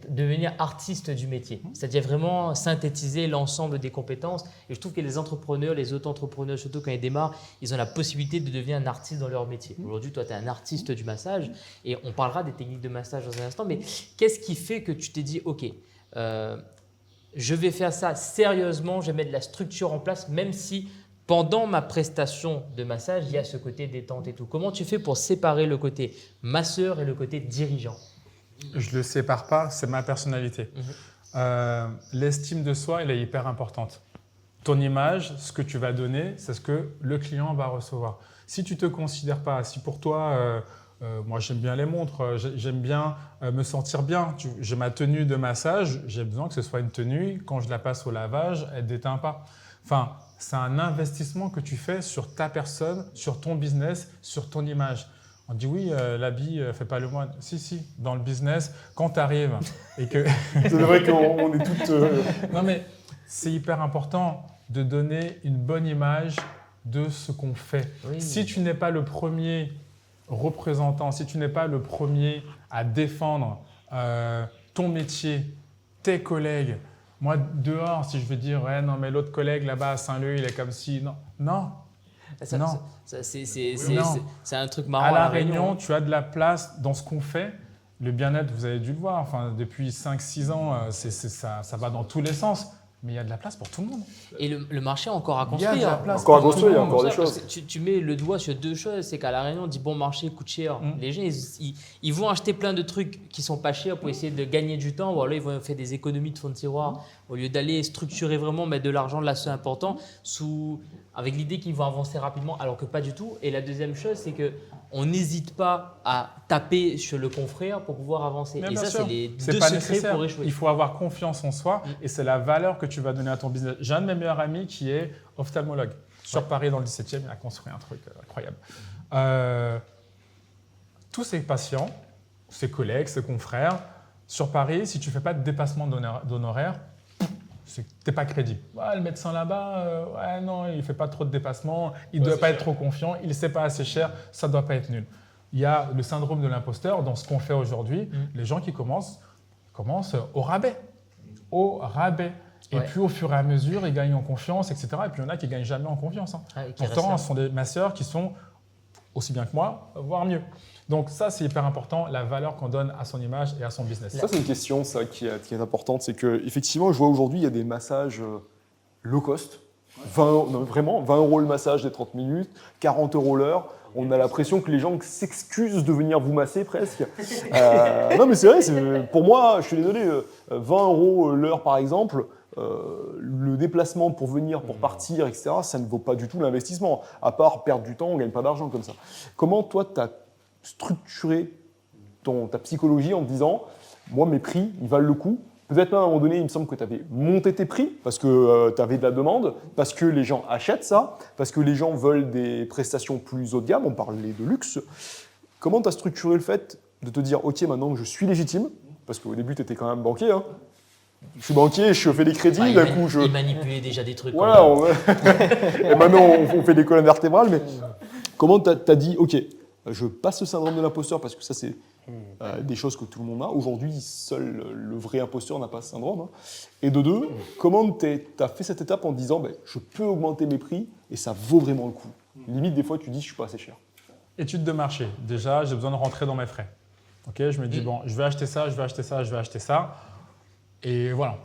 devenir artiste du métier. C'est-à-dire vraiment synthétiser l'ensemble des compétences. Et je trouve que les entrepreneurs, les auto-entrepreneurs, surtout quand ils démarrent, ils ont la possibilité de devenir un artiste dans leur métier. Aujourd'hui, toi, tu es un artiste du massage et on parlera des techniques de massage dans un instant. Mais qu'est-ce qui fait que tu t'es dit, OK, je vais faire ça sérieusement, je vais mettre de la structure en place, même si pendant ma prestation de massage, il y a ce côté détente et tout. Comment tu fais pour séparer le côté masseur et le côté dirigeant ? Je ne le sépare pas, c'est ma personnalité. L'estime de soi, elle est hyper importante. Ton image, ce que tu vas donner, c'est ce que le client va recevoir. Si tu ne te considères pas, si pour toi, moi j'aime bien les montres, j'aime bien me sentir bien, j'ai ma tenue de massage, j'ai besoin que ce soit une tenue, quand je la passe au lavage, elle ne déteint pas. Enfin, c'est un investissement que tu fais sur ta personne, sur ton business, sur ton image. On dit oui, l'habit ne fait pas le moine. Si, dans le business, quand tu arrives et que… C'est vrai qu'on est toutes… Non mais c'est hyper important de donner une bonne image de ce qu'on fait. Oui. Si tu n'es pas le premier représentant, si tu n'es pas le premier à défendre ton métier, tes collègues, moi dehors, si je veux dire, ouais, non mais l'autre collègue là-bas à Saint-Leu, il est comme si… Non. C'est un truc marrant. À La Réunion, tu as de la place dans ce qu'on fait. Le bien-être, vous avez dû le voir, depuis 5-6 ans, ça va dans tous les sens. mais il y a de la place pour tout le monde. Et le marché est encore à Il y a de construire. la place Encore à pour tout construire, le il y a monde. encore des Parce choses. que tu mets le doigt sur deux choses, c'est qu'à La Réunion, on dit bon marché coûte cher. Les gens, ils vont acheter plein de trucs qui sont pas chers pour essayer de gagner du temps. Ou alors ils vont faire des économies de fonds de tiroir au lieu d'aller structurer vraiment, mettre de l'argent là, c'est important, avec l'idée qu'ils vont avancer rapidement, alors que pas du tout. Et la deuxième chose, c'est que on n'hésite pas à taper sur le confrère pour pouvoir avancer. Mais Et bien ça, sûr, c'est les c'est deux pas secrets nécessaire. pour échouer. Il faut avoir confiance en soi et c'est la valeur que tu vas donner à ton business. J'ai un de mes meilleurs amis qui est ophtalmologue. Sur Paris, dans le 17e, il a construit un truc incroyable. Tous ses patients, ses collègues, ses confrères, sur Paris, si tu ne fais pas de dépassement d'honoraires, tu n'es pas crédible. Ouais, le médecin là-bas, ouais, non, il ne fait pas trop de dépassements, il ne doit pas être trop confiant, il ne sait pas assez cher, ça ne doit pas être nul. Il y a le syndrome de l'imposteur dans ce qu'on fait aujourd'hui. Les gens qui commencent au rabais. Au rabais. Et Ouais. puis au fur et à mesure, ils gagnent en confiance, etc. Et puis il y en a qui ne gagnent jamais en confiance. Hein. Ah, et qui Pourtant, restent là. ce sont des masseurs qui sont aussi bien que moi, voire mieux. Donc ça, c'est hyper important, la valeur qu'on donne à son image et à son business. Ça, c'est une question ça, qui est importante. C'est qu'effectivement, je vois aujourd'hui, il y a des massages low cost. 20 € le massage des 30 minutes, 40 € l'heure. On a l'impression que les gens s'excusent de venir vous masser presque. Non, mais c'est vrai, pour moi, je suis désolé, 20 € l'heure par exemple, le déplacement pour venir, pour partir, etc., ça ne vaut pas du tout l'investissement. À part perdre du temps, on ne gagne pas d'argent comme ça. Comment toi, tu as structuré ta psychologie en te disant, moi, mes prix, ils valent le coup? Peut-être même à un moment donné, il me semble que tu avais monté tes prix parce que tu avais de la demande, parce que les gens achètent ça, parce que les gens veulent des prestations plus haut de gamme, on parlait de luxe. Comment tu as structuré le fait de te dire, OK, maintenant je suis légitime, parce qu'au début, tu étais quand même banquier, hein. Je suis banquier, je fais des crédits, Ouais, d'un coup je... il manipulait déjà des trucs. Voilà, et maintenant on fait des colonnes vertébrales, mais comment tu as dit, OK, je passe le syndrome de l'imposteur, parce que ça c'est des choses que tout le monde a. Aujourd'hui, seul le vrai imposteur n'a pas ce syndrome. Hein. Et de deux, comment tu as fait cette étape en te disant, je peux augmenter mes prix et ça vaut vraiment le coup. Limite, des fois, tu dis, je suis pas assez cher. Étude de marché. Déjà, j'ai besoin de rentrer dans mes frais. Ok, je me dis, bon, je vais acheter ça, je vais acheter ça, je vais acheter ça. Et voilà.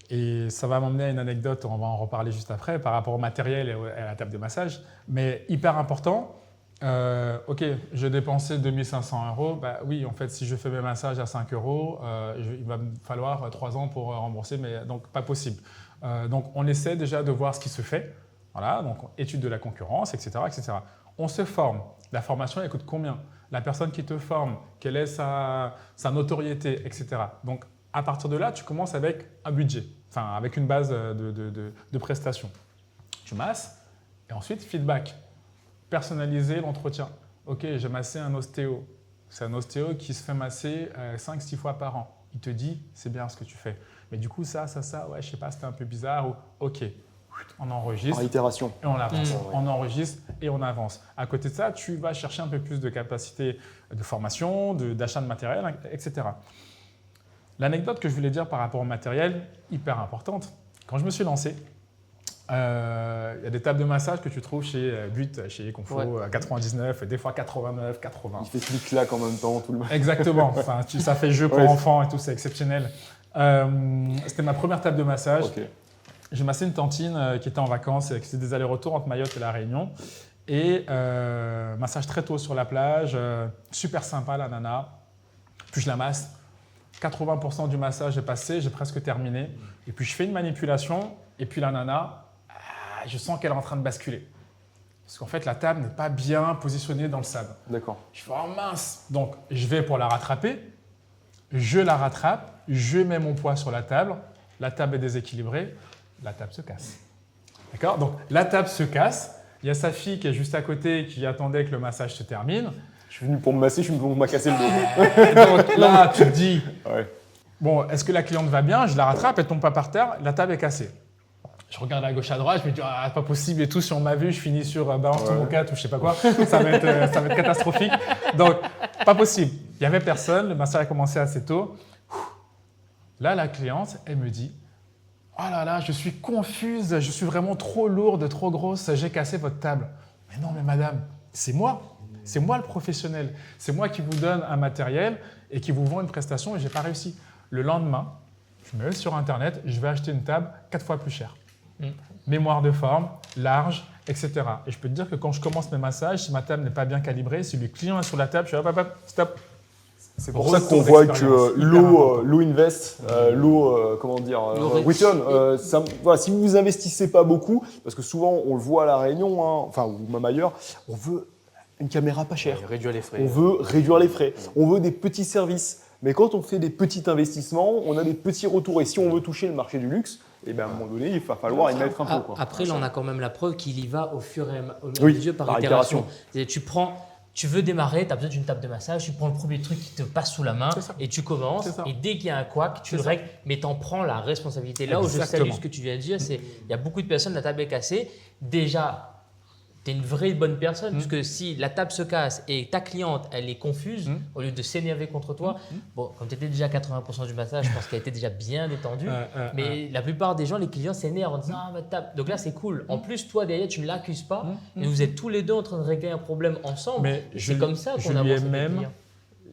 Et ça va m'emmener à une anecdote, on va en reparler juste après, par rapport au matériel et à la table de massage. Mais hyper important, ok, je dépensais 2500 €. Bah oui, en fait, si je fais mes massages à 5 €, il va me falloir 3 ans pour rembourser, mais donc pas possible. Donc on essaie déjà de voir ce qui se fait. Voilà, donc étude de la concurrence, etc., etc. On se forme. La formation, elle coûte combien? La personne qui te forme, quelle est sa notoriété, etc. Donc à partir de là, tu commences avec un budget, enfin avec une base de prestations. Tu masses et ensuite feedback. Personnaliser l'entretien. Ok, j'ai massé un ostéo. C'est un ostéo qui se fait masser 5-6 fois par an. Il te dit, c'est bien ce que tu fais. Mais du coup, ça, ouais, je sais pas, c'était un peu bizarre. Ou, ok, on enregistre. Par itération. Et on avance. Ouais. On enregistre et on avance. À côté de ça, tu vas chercher un peu plus de capacité de formation, d'achat de matériel, etc. L'anecdote que je voulais dire par rapport au matériel, hyper importante. Quand je me suis lancé, il y a des tables de massage que tu trouves chez But, chez Confo, à 99, des fois 89, 80. Il fait clic-clac en même temps, tout le monde. Exactement. Enfin, ça fait jeu pour enfants et tout, c'est exceptionnel. C'était ma première table de massage. Ok. J'ai massé une tantine qui était en vacances, qui faisait des allers-retours entre Mayotte et La Réunion. Et massage très tôt sur la plage, super sympa la nana. Puis je la masse. 80% du massage est passé, j'ai presque terminé. Et puis je fais une manipulation, et puis la nana, je sens qu'elle est en train de basculer. Parce qu'en fait, la table n'est pas bien positionnée dans le sable. D'accord. Je fais oh mince. Donc je vais pour la rattraper, je la rattrape, je mets mon poids sur la table est déséquilibrée, la table se casse. D'accord? Donc la table se casse, il y a sa fille qui est juste à côté qui attendait que le massage se termine. Je suis venu pour me masser, je suis venu pour me casser le dos. Donc là, tu te dis, Ouais. bon, est-ce que la cliente va bien? Je la rattrape, elle tombe pas par terre, la table est cassée. Je regarde à gauche, à droite, je me dis, ah, pas possible et tout, si on m'a vu, je finis sur balance ton mocat ou je sais pas quoi, ça va être catastrophique. Donc, pas possible. Il n'y avait personne, le massage a commencé assez tôt. Là, la cliente, elle me dit, oh là là, je suis confuse, je suis vraiment trop lourde, trop grosse, j'ai cassé votre table. Mais non, mais madame, c'est moi le professionnel. C'est moi qui vous donne un matériel et qui vous vend une prestation et je n'ai pas réussi. Le lendemain, Je me mets sur Internet, je vais acheter une table 4 fois plus chère. Mémoire de forme, large, etc. Et je peux te dire que quand je commence mes massages, si ma table n'est pas bien calibrée, si le client est sur la table, je suis hop, stop. C'est pour ça qu'on voit que l'eau invest, comment dire, return. Voilà, si vous investissez pas beaucoup, parce que souvent on le voit à la Réunion, hein, enfin ou même ailleurs, on veut une caméra pas chère. Réduire les frais. On veut réduire les frais. On veut des petits services. Mais quand on fait des petits investissements, on a des petits retours. Et si on veut toucher le marché du luxe, eh ben, à un moment donné, il va falloir y mettre un peu. Quoi. Après, là, on a quand même la preuve qu'il y va au fur et à Oui, mesure par par itération. Tu veux démarrer, tu as besoin d'une table de massage, tu prends le premier truc qui te passe sous la main et tu commences. Et dès qu'il y a un couac, tu le règles, mais tu en prends la responsabilité. Là où je salue ce que tu viens de dire, c'est qu'il y a beaucoup de personnes, la table est cassée. Déjà, tu es une vraie bonne personne, parce que si la table se casse et ta cliente, elle est confuse, au lieu de s'énerver contre toi, bon, comme tu étais déjà à 80% du massage, je pense qu'elle était déjà bien détendue, mais la plupart des gens, les clients s'énervent en disant « Ah, ma table… » Donc là, c'est cool. En plus, toi, derrière, tu ne l'accuses pas et vous êtes tous les deux en train de régler un problème ensemble. Mais c'est comme ça qu'on avance avec les clients.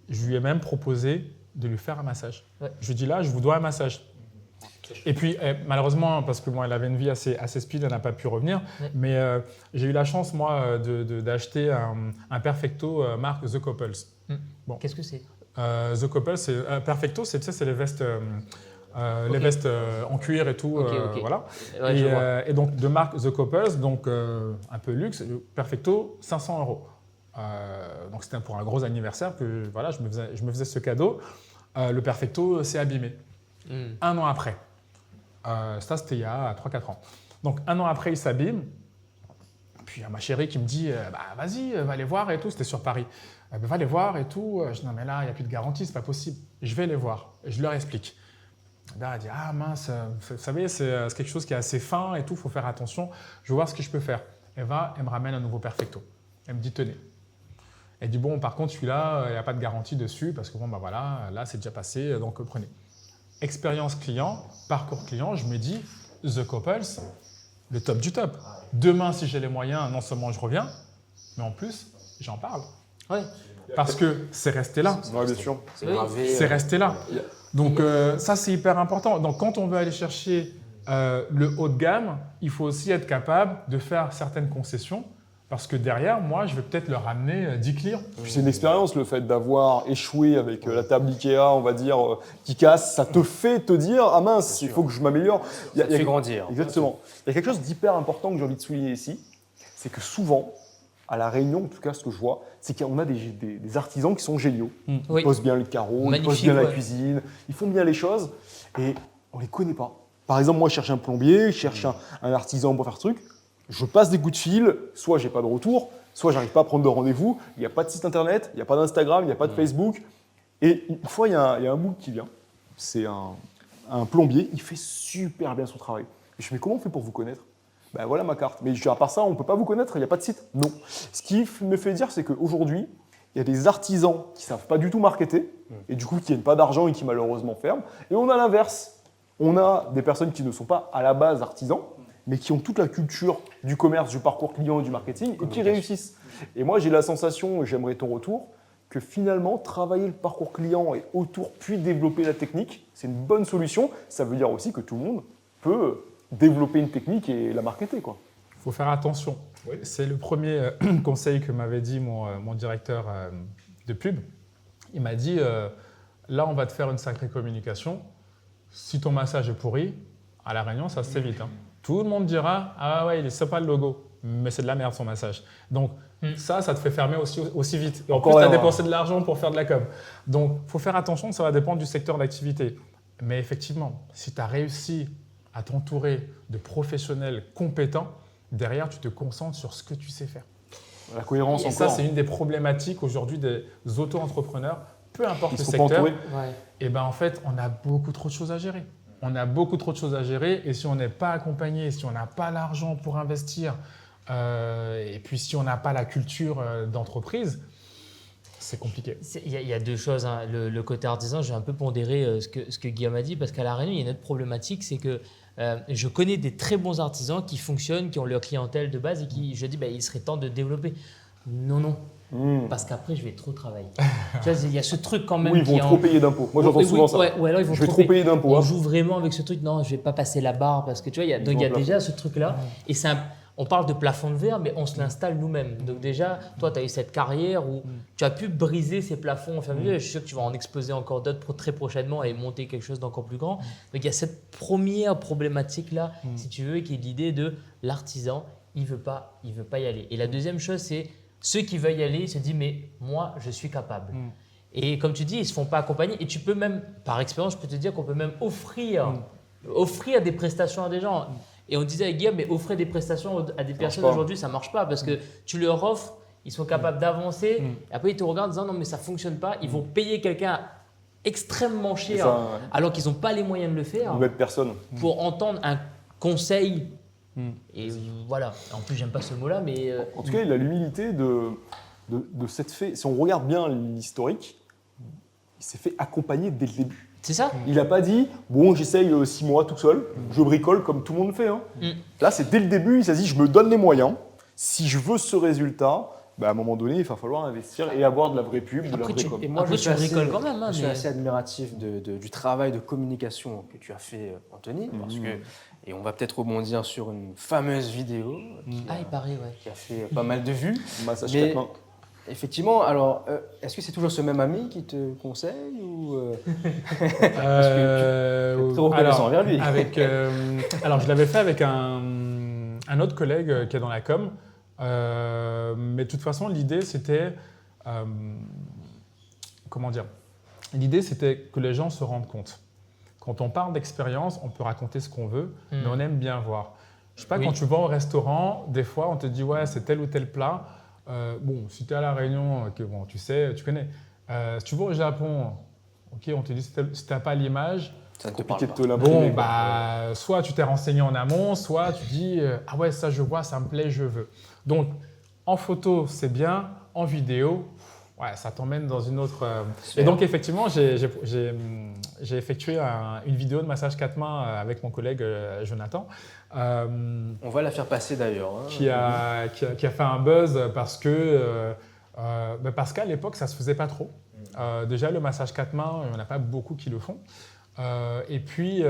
Je lui ai même proposé de lui faire un massage. Ouais. Je lui ai dit là, je vous dois un massage. Et puis, malheureusement, parce que moi, elle avait une vie assez speed, elle n'a pas pu revenir. Ouais. Mais j'ai eu la chance, moi, d'acheter un Perfecto marque The Couples. Bon. Qu'est-ce que c'est? The Couples, Perfecto, c'est les vestes, les vestes en cuir et tout. Ok. Voilà. Ouais, je vois. Et donc, de marque The Couples, donc un peu luxe, Perfecto, 500 €. Donc, c'était pour un gros anniversaire que voilà, je me faisais ce cadeau. Le Perfecto s'est abîmé. 1 an après. Ça, c'était il y a 3-4 ans. Donc, 1 an après, il s'abîme. Puis, il y a ma chérie qui me dit vas-y, va les voir et tout. C'était sur Paris. Va les voir et tout. Je dis non, mais là, il n'y a plus de garantie, c'est pas possible. Je vais les voir. Et je leur explique. Là, elle dit ah mince, vous savez, c'est quelque chose qui est assez fin et tout, il faut faire attention. Je vais voir ce que je peux faire. Elle me ramène un nouveau Perfecto. Elle me dit tenez. Elle dit bon, par contre, celui-là, il n'y a pas de garantie dessus parce que bon, voilà, là, c'est déjà passé, donc prenez. Expérience client, parcours client, je me dis, The Couples, le top du top. Demain, si j'ai les moyens, non seulement je reviens, mais en plus, j'en parle. Ouais. Parce que c'est resté là. Ouais, bien sûr. C'est gravé. C'est resté là. Donc ça, c'est hyper important. Donc quand on veut aller chercher le haut de gamme, il faut aussi être capable de faire certaines concessions. Parce que derrière, moi, je vais peut-être leur amener 10 clients. Puis c'est une expérience, le fait d'avoir échoué avec la table Ikea, on va dire, qui casse, ça te fait te dire « Ah mince, il faut que je m'améliore ». Ça te fait grandir. Exactement. Il y a quelque chose d'hyper important que j'ai envie de souligner ici, c'est que souvent, à La Réunion, en tout cas ce que je vois, c'est qu'on a des artisans qui sont géniaux. Ils posent bien le carreau, ils posent bien la cuisine, ils font bien les choses et on ne les connaît pas. Par exemple, moi je cherche un plombier, je cherche un artisan pour faire ce truc. Je passe des coups de fil, soit j'ai pas de retour, soit j'arrive pas à prendre de rendez-vous, il n'y a pas de site internet, il n'y a pas d'Instagram, il n'y a pas de Facebook. Et une fois, il y a un book qui vient, c'est un plombier, il fait super bien son travail. Et je me dis, mais comment on fait pour vous connaître? Ben voilà ma carte. Mais à part ça, on ne peut pas vous connaître, il n'y a pas de site. Non. Ce qui me fait dire, c'est qu'aujourd'hui, il y a des artisans qui ne savent pas du tout marketer, et du coup qui n'ont pas d'argent et qui malheureusement ferment. Et on a l'inverse. On a des personnes qui ne sont pas à la base artisans, mais qui ont toute la culture du commerce, du parcours client et du marketing, et qui réussissent. Et moi, j'ai la sensation, et j'aimerais ton retour, que finalement, travailler le parcours client et autour, puis développer la technique, c'est une bonne solution. Ça veut dire aussi que tout le monde peut développer une technique et la marketer, quoi. Il faut faire attention. Oui. C'est le premier conseil que m'avait dit mon directeur de pub. Il m'a dit, là, on va te faire une sacrée communication. Si ton massage est pourri, à La Réunion, ça se fait vite. Tout le monde dira, ah ouais, c'est pas le logo, mais c'est de la merde son massage. Donc ça te fait fermer aussi vite. Et en plus, tu as dépensé de l'argent pour faire de la com. Donc, il faut faire attention, ça va dépendre du secteur d'activité. Mais effectivement, si tu as réussi à t'entourer de professionnels compétents, derrière, tu te concentres sur ce que tu sais faire. La cohérence encore. Ça, c'est une des problématiques aujourd'hui des auto-entrepreneurs, peu importe le secteur. Et ben en fait, on a beaucoup trop de choses à gérer. On a beaucoup trop de choses à gérer et si on n'est pas accompagné, si on n'a pas l'argent pour investir et puis si on n'a pas la culture d'entreprise, c'est compliqué. Il y a deux choses. Le côté artisan, j'ai un peu pondéré ce que Guillaume a dit parce qu'à La Réunion, il y a une autre problématique, c'est que je connais des très bons artisans qui fonctionnent, qui ont leur clientèle de base et qui, je dis, il serait temps de développer. Non. parce qu'après, je vais trop travailler. Tu vois, il y a ce truc quand même Oui, ils vont qui est trop en- payer d'impôts. Moi, j'entends Oui, souvent ça. ouais, ou alors ils vont Je vais trop payer d'impôts. On hein. joue vraiment avec ce truc. Non, je vais pas passer la barre parce que tu vois, donc il y a vont déjà ce truc-là. Et on parle de plafond de verre, mais on se l'installe nous-mêmes. Donc déjà, toi, tu as eu cette carrière où tu as pu briser ces plafonds au fur et à mesure. Et je suis sûr que tu vas en exploser encore d'autres très prochainement et monter quelque chose d'encore plus grand. Donc il y a cette première problématique-là, si tu veux, qui est l'idée de l'artisan, il veut pas y aller. Et la deuxième chose, c'est ceux qui veulent y aller, ils se disent, mais moi, je suis capable. Et comme tu dis, ils ne se font pas accompagner. Et tu peux même, par expérience, je peux te dire qu'on peut même offrir des prestations à des gens. Et on disait avec Guillaume, mais offrir des prestations à des personnes pas. aujourd'hui, ça ne marche pas parce que tu leur offres, ils sont capables d'avancer. Et après, ils te regardent en disant, non, mais ça ne fonctionne pas. Ils vont payer quelqu'un extrêmement C'est cher ça, ouais. alors qu'ils n'ont pas les moyens de le faire Nouvelle personne. pour entendre un conseil. Et voilà. En plus, j'aime pas ce mot-là, mais En tout cas, il a l'humilité de cette fait. Si on regarde bien l'historique, il s'est fait accompagner dès le début. c'est ça. Il n'a pas dit bon, j'essaye 6 mois tout seul, je bricole comme tout le monde fait. hein. Là, c'est dès le début, il s'est dit je me donne les moyens. Si je veux ce résultat, bah, à un moment donné, il va falloir investir et avoir de la vraie pub, de la Après, vraie tu- com. Et moi, Après, je tu suis bricoles quand même, hein, je suis mais- assez admiratif du travail de communication que tu as fait, Anthony, parce que, et on va peut-être rebondir sur une fameuse vidéo Ah, il paraît, ouais. qui a fait pas mal de vues. Massage Mais- quatre mains. Effectivement, alors, est-ce que c'est toujours ce même ami qui te conseille ou trop reconnaissant envers lui. Alors, je l'avais fait avec un autre collègue qui est dans la com. Mais de toute façon, l'idée, c'était… comment dire ? L'idée, c'était que les gens se rendent compte. Quand on parle d'expérience, on peut raconter ce qu'on veut, mais on aime bien voir. Je sais pas, Oui. quand tu vas au restaurant, des fois, on te dit « ouais, c'est tel ou tel plat ». Bon, si tu es à La Réunion, bon, tu sais, tu connais. Si tu vas au Japon, ok, on te dit si tu n'as pas l'image, ça ne te Compliqué parle de te pas. l'imprimer. bon, quoi. bah, soit tu t'es renseigné en amont, soit tu dis ah ouais, ça je vois, ça me plaît, je veux. Donc, en photo, c'est bien, en vidéo, ouais, ça t'emmène dans une autre. Et donc, effectivement, j'ai effectué une vidéo de massage 4 mains avec mon collègue Jonathan. On va la faire passer d'ailleurs. hein. Qui a fait un buzz parce que parce qu'à l'époque ça se faisait pas trop. Déjà le massage 4 mains, il n'y en a pas beaucoup qui le font. Et puis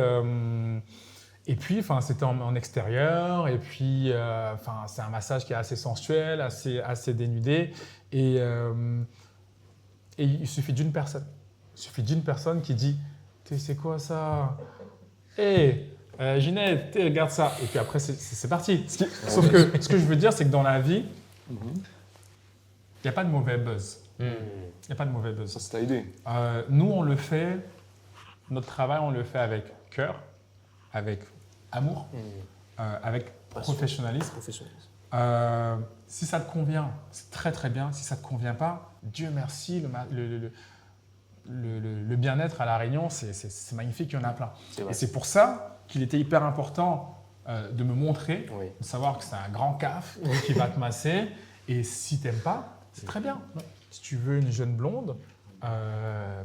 enfin c'était en extérieur et puis enfin c'est un massage qui est assez sensuel, assez dénudé et il suffit d'une personne. Il suffit d'une personne qui dit c'est quoi ça? Hey, Ginette, regarde ça. Et puis après, c'est parti. Sauf que ce que je veux dire, c'est que dans la vie, il n'y a pas de mauvais buzz. Il n'y a pas de mauvais buzz. Ça t'a aidé. Nous, on le fait, notre travail, on le fait avec cœur, avec amour, avec professionnalisme. Si ça te convient, c'est très très bien. Si ça ne te convient pas, Dieu merci, le bien-être à La Réunion, c'est magnifique, il y en a plein. C'est vrai. Et c'est pour ça qu'il était hyper important de me montrer, Oui. de savoir que c'est un grand caf qui va te masser. Et si tu n'aimes pas, c'est très bien. Si tu veux une jeune blonde,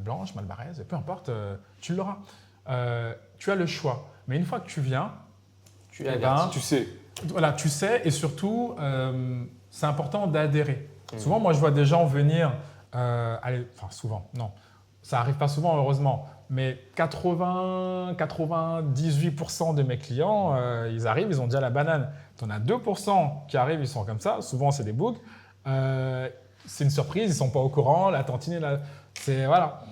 blanche, mal barrée, peu importe, tu l'auras. Tu as le choix. Mais une fois que tu viens, Tu eh es ben, averti. Tu sais. voilà, tu sais, et surtout, c'est important d'adhérer. Souvent, moi, je vois des gens venir, enfin souvent, non, ça n'arrive pas souvent, heureusement, mais 80-98% de mes clients, ils arrivent, ils ont déjà la banane. Tu en as 2% qui arrivent, ils sont comme ça, souvent, c'est des bougs. C'est une surprise, ils ne sont pas au courant, la tantine est là. Voilà.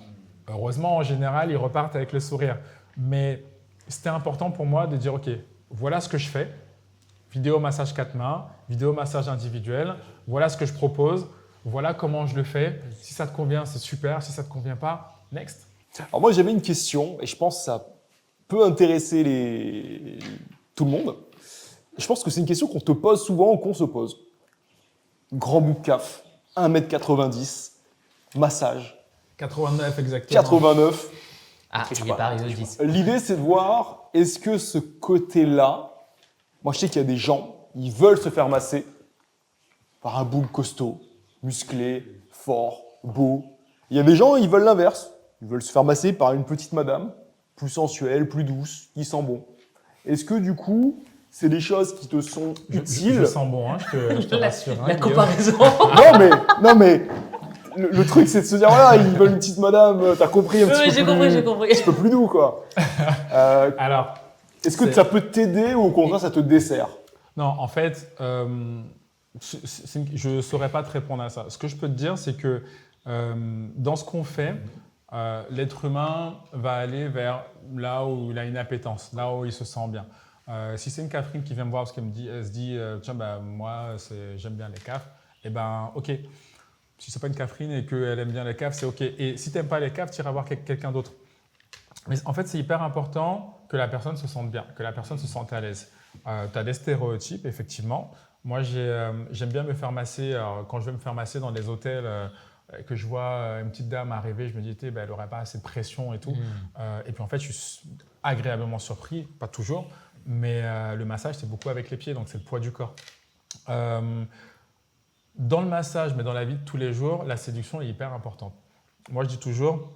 Heureusement, en général, ils repartent avec le sourire. Mais c'était important pour moi de dire, OK, voilà ce que je fais. Vidéo massage 4 mains, vidéo massage individuel. Voilà ce que je propose. Voilà comment je le fais. Si ça te convient, c'est super. Si ça ne te convient pas, next. Alors moi, j'avais une question et je pense que ça peut intéresser tout le monde. Je pense que c'est une question qu'on te pose souvent ou qu'on se pose. Grand bouc caf, 1m90, massage, 89 exactement. 89. Ah, il est pas arrivé au 10. L'idée, c'est de voir, est-ce que ce côté-là, moi je sais qu'il y a des gens, ils veulent se faire masser par un bouc costaud, musclé, fort, beau. Il y a des gens, ils veulent l'inverse. Ils veulent se faire masser par une petite madame, plus sensuelle, plus douce, qui sent bon. Est-ce que du coup, c'est des choses qui te sont utiles. Je sens bon, hein, je te rassure. hein, La Guillaume. comparaison. Non, mais le truc, c'est de se dire, voilà, ils veulent une petite madame, t'as compris, un petit peu plus, j'ai compris. un petit peu plus doux, quoi. Alors, Est-ce que c'est- ça peut t'aider ou au contraire, ça te dessert? non, en fait, je ne saurais pas te répondre à ça. Ce que je peux te dire, c'est que dans ce qu'on fait, l'être humain va aller vers là où il a une appétence, là où il se sent bien. Si c'est une Catherine qui vient me voir parce qu'elle elle se dit tiens, bah, moi, j'aime bien les caves, eh ben, ok. Si c'est pas une Catherine et qu'elle aime bien les caves, c'est ok. Et si tu n'aimes pas les caves, tu iras voir quelqu'un d'autre. Mais en fait, c'est hyper important que la personne se sente bien, que la personne se sente à l'aise. Tu as des stéréotypes, effectivement. Moi, j'aime bien me faire masser. Alors, quand je vais me faire masser dans des hôtels, que je vois une petite dame arriver, je me dis, ben, elle n'aurait pas assez de pression et tout. Et puis, en fait, je suis agréablement surpris, pas toujours, mais le massage, c'est beaucoup avec les pieds, donc c'est le poids du corps. Dans le massage, mais dans la vie de tous les jours, la séduction est hyper importante. Moi, je dis toujours,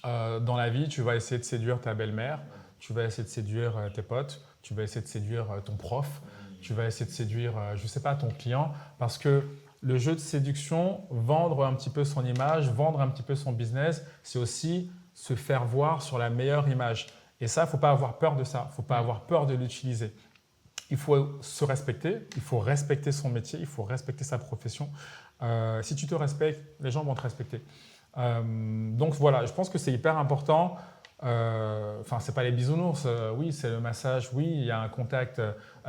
dans la vie, tu vas essayer de séduire ta belle-mère, tu vas essayer de séduire tes potes, tu vas essayer de séduire ton prof, tu vas essayer de séduire, je ne sais pas, ton client, parce que le jeu de séduction, vendre un petit peu son image, vendre un petit peu son business, c'est aussi se faire voir sur la meilleure image. Et ça, il ne faut pas avoir peur de ça, il ne faut pas avoir peur de l'utiliser. Il faut se respecter, il faut respecter son métier, il faut respecter sa profession. Si tu te respectes, les gens vont te respecter. Donc voilà, je pense que c'est hyper important. Enfin, c'est pas les bisounours. Oui, c'est le massage. Oui, il y a un contact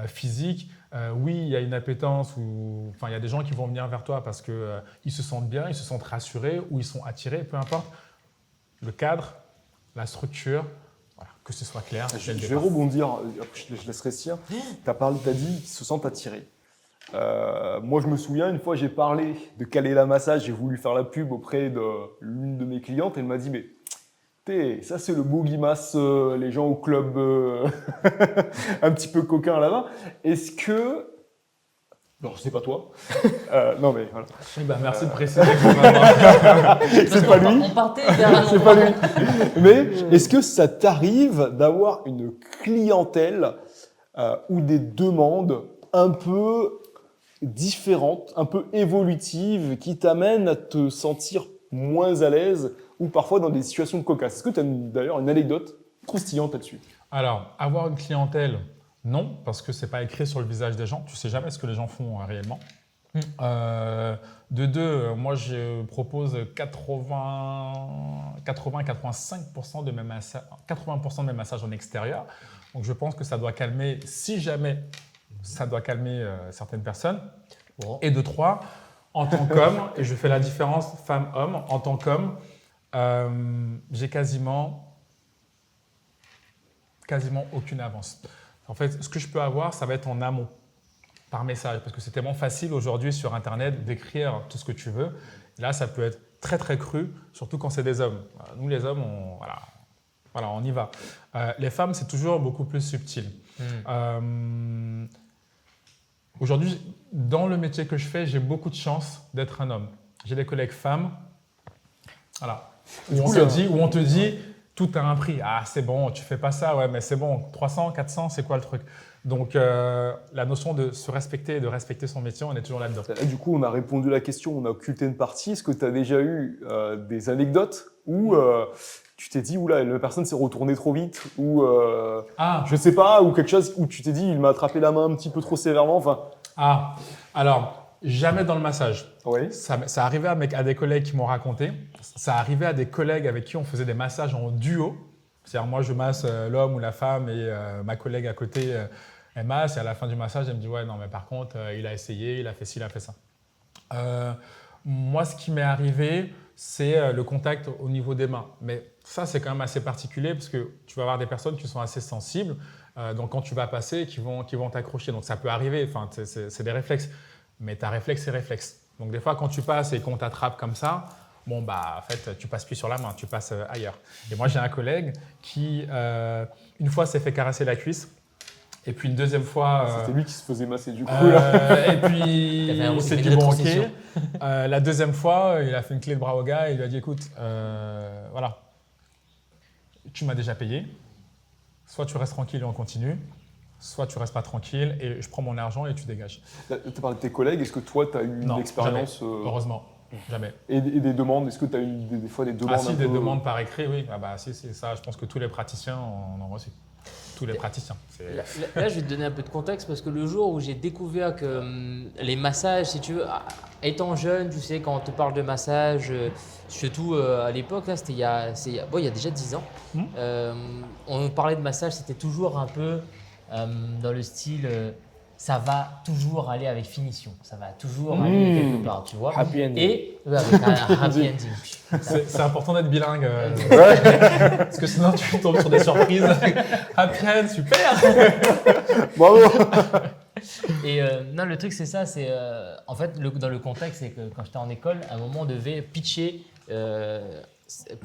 physique. Oui, il y a une appétence. Enfin, il y a des gens qui vont venir vers toi parce que ils se sentent bien, ils se sentent rassurés ou ils sont attirés. Peu importe. Le cadre, la structure, voilà, que ce soit clair. Je vais rebondir, je laisserai Cyr. Tu as dit qu'ils se sentent attirés. Moi, je me souviens, une fois, j'ai parlé de Kalela Massage, j'ai voulu faire la pub auprès de l'une de mes clientes. Elle m'a dit, mais ça, c'est le beau Guimas, les gens au club un petit peu coquin là-bas. Est-ce que... Non, c'est pas toi. Non, mais voilà. Oui, bah, merci de préciser que C'est pas lui. On partait vers un C'est pas lui. Mais est-ce que ça t'arrive d'avoir une clientèle ou des demandes un peu différentes, un peu évolutives, qui t'amènent à te sentir moins à l'aise ou parfois dans des situations cocasses? Est-ce que tu as d'ailleurs une anecdote croustillante là-dessus? Alors, avoir une clientèle, non, parce que ce n'est pas écrit sur le visage des gens. Tu ne sais jamais ce que les gens font réellement. De deux, moi, je propose 80-85% de mes massages, 80% de mes massages en extérieur. Donc, je pense que ça doit calmer, si jamais, ça doit calmer certaines personnes. Bon. Et de trois, en tant qu'homme, et je fais la différence femme-homme, en tant qu'homme, j'ai quasiment aucune avance. En fait, ce que je peux avoir, ça va être en amont, par message, parce que c'est tellement facile aujourd'hui sur Internet d'écrire tout ce que tu veux. Là, ça peut être très, très cru, surtout quand c'est des hommes. Nous, les hommes, on y va. Les femmes, c'est toujours beaucoup plus subtil. Aujourd'hui, dans le métier que je fais, j'ai beaucoup de chance d'être un homme. J'ai des collègues femmes, voilà, où on te dit, tout a un prix. Ah, c'est bon, tu fais pas ça, ouais, mais c'est bon. 300, 400, c'est quoi le truc? Donc, la notion de se respecter et de respecter son métier, on est toujours là-dedans. Là, du coup, on a répondu à la question, on a occulté une partie. Est-ce que tu as déjà eu des anecdotes où tu t'es dit, oula, la personne s'est retournée trop vite, ou je sais pas, ou quelque chose où tu t'es dit, il m'a attrapé la main un petit peu trop sévèrement, enfin. Alors, jamais dans le massage. Oui. Ça arrivait à des collègues qui m'ont raconté. Ça arrivait à des collègues avec qui on faisait des massages en duo. C'est-à-dire, moi, je masse l'homme ou la femme et ma collègue à côté, elle masse. Et à la fin du massage, elle me dit, ouais, non, mais par contre, il a essayé, il a fait ci, il a fait ça. Moi, ce qui m'est arrivé, c'est le contact au niveau des mains. Mais ça, c'est quand même assez particulier parce que tu vas avoir des personnes qui sont assez sensibles. Donc, quand tu vas passer, qui vont t'accrocher. Donc, ça peut arriver. Enfin, c'est des réflexes. Mais ta réflexe, c'est réflexe. Donc, des fois, quand tu passes et qu'on t'attrape comme ça, bon, bah, en fait, tu passes plus sur la main, tu passes ailleurs. Et moi, j'ai un collègue qui, une fois, s'est fait caresser la cuisse. Et puis, une deuxième fois… C'était lui qui se faisait masser du coup. Là. Et puis, il s'est dit, bon, ok. La deuxième fois, il a fait une clé de bras au gars et il lui a dit, écoute, voilà, tu m'as déjà payé. Soit tu restes tranquille et on continue, soit tu restes pas tranquille et je prends mon argent et tu dégages. Tu as parlé de tes collègues, est-ce que toi, tu as eu Non, une expérience Heureusement, jamais. et des demandes? Est-ce que tu as eu des fois des demandes Ah si, un des peu- demandes par écrit, oui. Ah bah si, c'est ça. Je pense que tous les praticiens en ont reçu. Tous les praticiens. Là, je vais te donner un peu de contexte parce que le jour où j'ai découvert que les massages, si tu veux, étant jeune, tu sais, quand on te parle de massage, surtout à l'époque, là, il y a déjà 10 ans, on parlait de massage, c'était toujours un peu dans le style ça va toujours aller avec finition, ça va toujours aller quelque part, tu vois. Happy ending. Et avec un happy ending. C'est important d'être bilingue. Parce que sinon, tu tombes sur des surprises. Happy end, super. Bravo. Et non, le truc, c'est ça. C'est en fait, dans le contexte, c'est que quand j'étais en école, à un moment, on devait pitcher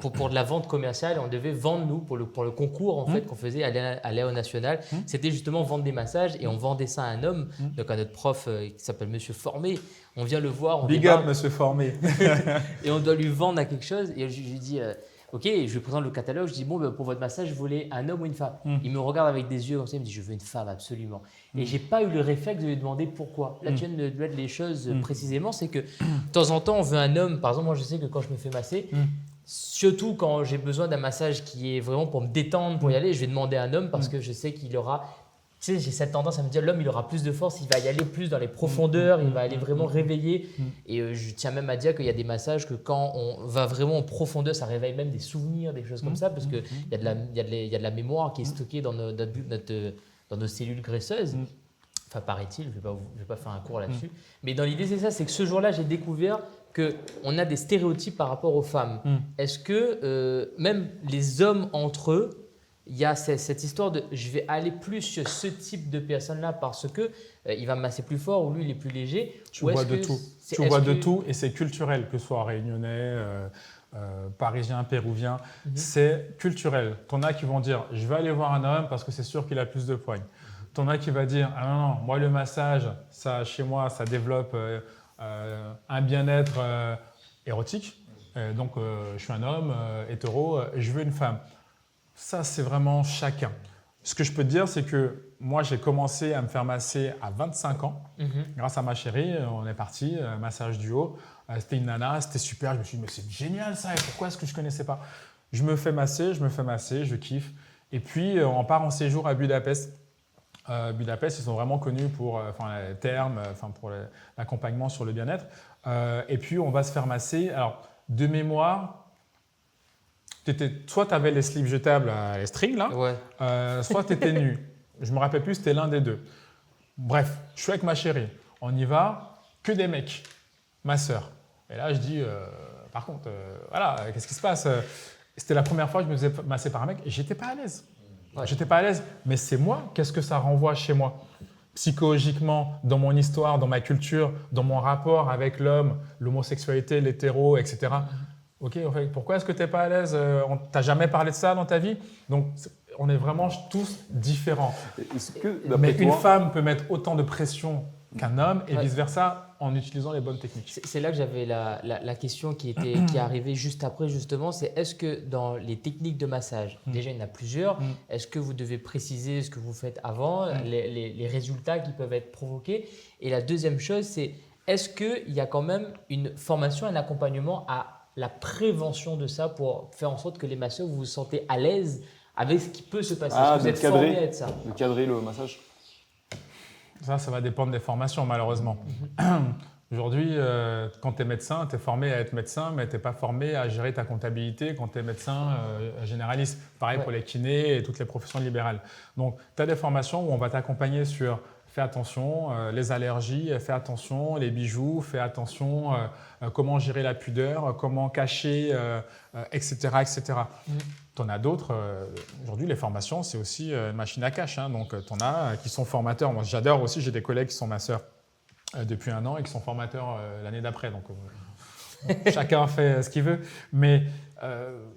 pour de la vente commerciale. On devait vendre, nous, pour le concours en fait, qu'on faisait à Léo National. C'était justement vendre des massages et on vendait ça à un homme, donc à notre prof qui s'appelle Monsieur Formé. On vient le voir, on Big débarque up, monsieur Formé. et on doit lui vendre à quelque chose. Et je lui dis OK, je lui présente le catalogue. Je dis bon, pour votre massage, vous voulez un homme ou une femme? Il me regarde avec des yeux comme ça, il me dit je veux une femme absolument. Et j'ai pas eu le réflexe de lui demander pourquoi. Là, tu viens de mettre les choses précisément, c'est que de temps en temps, on veut un homme. Par exemple, moi, je sais que quand je me fais masser, surtout quand j'ai besoin d'un massage qui est vraiment pour me détendre, pour y aller, je vais demander un homme parce que je sais qu'il aura. Tu sais, j'ai cette tendance à me dire l'homme, il aura plus de force, il va y aller plus dans les profondeurs, il va aller vraiment réveiller. Et je tiens même à dire qu'il y a des massages que quand on va vraiment en profondeur, ça réveille même des souvenirs, des choses comme ça, parce qu'il y a de la mémoire qui est stockée dans nos cellules graisseuses. Enfin, paraît-il, je vais pas faire un cours là-dessus. Mais dans l'idée, c'est ça, c'est que ce jour-là, j'ai découvert qu'on a des stéréotypes par rapport aux femmes. Est-ce que même les hommes entre eux, il y a cette histoire de je vais aller plus sur ce type de personne-là parce que il va me masser plus fort ou lui il est plus léger. Tu vois de tout. Tu vois de tout et c'est culturel, que ce soit réunionnais, parisien, péruvien. C'est culturel. T'en as qui vont dire je vais aller voir un homme parce que c'est sûr qu'il a plus de poigne. T'en as qui va dire ah non, moi le massage, ça chez moi, ça développe un bien-être érotique. Donc je suis un homme hétéro, je veux une femme. Ça, c'est vraiment chacun. Ce que je peux te dire, c'est que moi, j'ai commencé à me faire masser à 25 ans. Grâce à ma chérie, on est parti, massage du haut. C'était une nana, c'était super. Je me suis dit, mais c'est génial ça, et pourquoi est-ce que je ne connaissais pas? Je me fais masser, je kiffe. Et puis, on part en séjour à Budapest. Budapest, ils sont vraiment connus pour les termes, pour l'accompagnement sur le bien-être. Et puis, on va se faire masser. Alors, de mémoire, soit tu avais les slips jetables, les strings, là, soit tu étais nu. Je ne me rappelle plus, c'était l'un des deux. Bref, je suis avec ma chérie. On y va, que des mecs, ma sœur. Et là, je dis, par contre, voilà, qu'est-ce qui se passe? C'était la première fois que je me faisais masser par un mec et j'étais pas à l'aise. J'étais pas à l'aise, mais c'est moi, qu'est-ce que ça renvoie chez moi? Psychologiquement, dans mon histoire, dans ma culture, dans mon rapport avec l'homme, l'homosexualité, l'hétéro, etc. Ok, en fait, pourquoi est-ce que tu n'es pas à l'aise? On t'a jamais parlé de ça dans ta vie? Donc, on est vraiment tous différents. Est-ce que, Mais d'après une toi, femme peut mettre autant de pression qu'un homme et vice-versa en utilisant les bonnes techniques. C'est là que j'avais la question qui est arrivée juste après, justement. C'est est-ce que dans les techniques de massage, déjà il y en a plusieurs, est-ce que vous devez préciser ce que vous faites avant, les résultats qui peuvent être provoqués? Et la deuxième chose, c'est est-ce qu'il y a quand même une formation, un accompagnement à la prévention de ça pour faire en sorte que les masseurs, vous vous sentez à l'aise avec ce qui peut se passer? Est-ce que vous êtes formé à être ça? de cadrer le massage? Ça va dépendre des formations, malheureusement. Aujourd'hui, quand tu es médecin, tu es formé à être médecin, mais tu n'es pas formé à gérer ta comptabilité quand tu es médecin généraliste. Pareil pour les kinés et toutes les professions libérales. Donc, tu as des formations où on va t'accompagner sur fais attention, les allergies, fais attention, les bijoux, fais attention, comment gérer la pudeur, comment cacher, etc. etc. Tu en as d'autres. Aujourd'hui, les formations, c'est aussi une machine à cash. Donc, tu en as qui sont formateurs. Moi, j'adore aussi, j'ai des collègues qui sont masseurs depuis 1 an et qui sont formateurs l'année d'après. Donc, chacun fait ce qu'il veut. Mais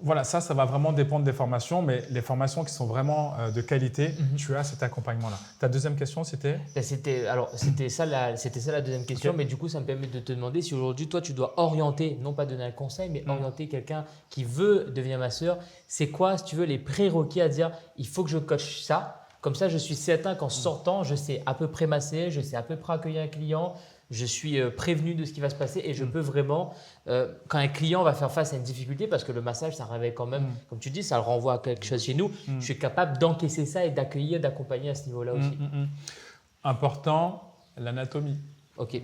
voilà, ça va vraiment dépendre des formations. Mais les formations qui sont vraiment de qualité, tu as cet accompagnement-là. Ta deuxième question, c'était? C'était ça la deuxième question. Okay. Mais du coup, ça me permet de te demander si aujourd'hui, toi, tu dois orienter, non pas donner un conseil, mais orienter quelqu'un qui veut devenir masseur. C'est quoi, si tu veux, les prérequis à dire il faut que je coach ça? Comme ça, je suis certain qu'en sortant, je sais à peu près masser, je sais à peu près accueillir un client, je suis prévenu de ce qui va se passer et je peux vraiment, quand un client va faire face à une difficulté, parce que le massage, ça réveille quand même, comme tu dis, ça le renvoie à quelque chose chez nous, je suis capable d'encaisser ça et d'accueillir, d'accompagner à ce niveau-là aussi. Important, l'anatomie. Ok.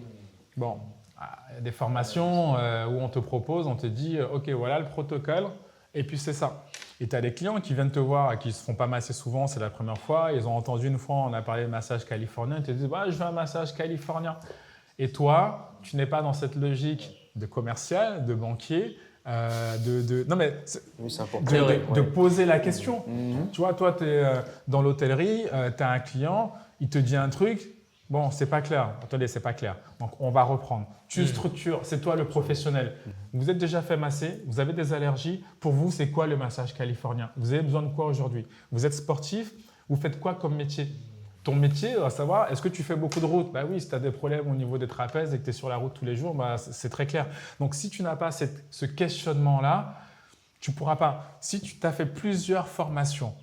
Bon, il y a des formations où on te propose, on te dit, OK, voilà le protocole, et puis c'est ça. Et tu as des clients qui viennent te voir et qui ne se font pas masser souvent, c'est la première fois. Ils ont entendu une fois, on a parlé de massage californien, ils te disent, je veux un massage californien. Et toi, tu n'es pas dans cette logique de commercial, de banquier, non mais Oui, c'est important. de poser la question. Tu vois, toi, tu es dans l'hôtellerie, tu as un client, il te dit un truc, bon, c'est pas clair. Attendez, c'est pas clair. Donc, on va reprendre. Tu structures, c'est toi le professionnel. Vous êtes déjà fait masser, vous avez des allergies. Pour vous, c'est quoi le massage californien? Vous avez besoin de quoi aujourd'hui? Vous êtes sportif, vous faites quoi comme métier? Ton métier, à savoir, est-ce que tu fais beaucoup de routes? Bah oui, si tu as des problèmes au niveau des trapèzes et que tu es sur la route tous les jours, bah, c'est très clair. Donc, si tu n'as pas ce questionnement-là, tu ne pourras pas. Si tu t'as fait plusieurs formations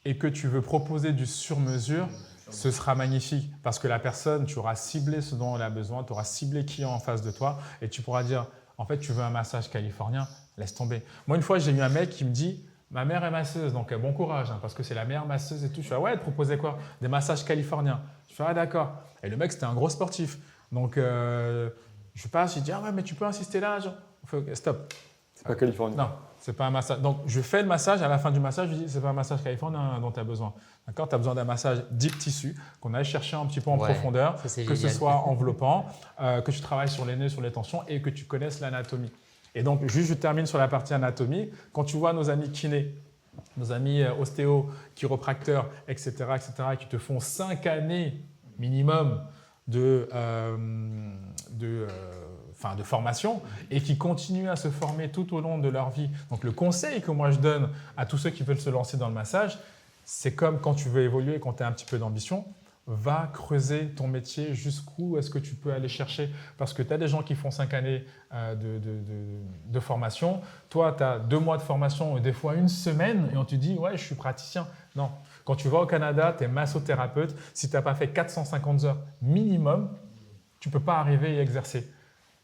et que tu veux proposer du sur-mesure, ce sera magnifique parce que la personne, tu auras ciblé ce dont elle a besoin, tu auras ciblé qui est en face de toi et tu pourras dire, en fait, tu veux un massage californien, laisse tomber. Moi, une fois, j'ai eu un mec qui me dit, ma mère est masseuse, donc bon courage, parce que c'est la meilleure masseuse et tout. Je fais, ouais, elle te proposait quoi? Des massages californiens. Je fais, ah d'accord. Et le mec, c'était un gros sportif. Donc, je passe, je dis, ah ouais, mais tu peux insister là. On fait, ok, stop. C'est pas californien. Non, c'est pas un massage. Donc, je fais le massage. À la fin du massage, je dis, c'est pas un massage californien dont tu as besoin. D'accord? Tu as besoin d'un massage deep tissu qu'on aille chercher un petit peu en profondeur, ça, c'est que ce génial. soit enveloppant, que tu travailles sur les nœuds, sur les tensions et que tu connaisses l'anatomie. Et donc, juste, je termine sur la partie anatomie. Quand tu vois nos amis kinés, nos amis ostéo, chiropracteurs, etc., qui te font 5 années minimum de formation et qui continuent à se former tout au long de leur vie. Donc, le conseil que moi je donne à tous ceux qui veulent se lancer dans le massage, c'est comme quand tu veux évoluer, quand tu as un petit peu d'ambition, va creuser ton métier jusqu'où est-ce que tu peux aller chercher. Parce que tu as des gens qui font 5 années de formation. Toi, tu as 2 mois de formation et des fois 1 semaine et on te dit « ouais, je suis praticien ». Non. Quand tu vas au Canada, tu es massothérapeute. Si tu n'as pas fait 450 heures minimum, tu ne peux pas arriver et exercer.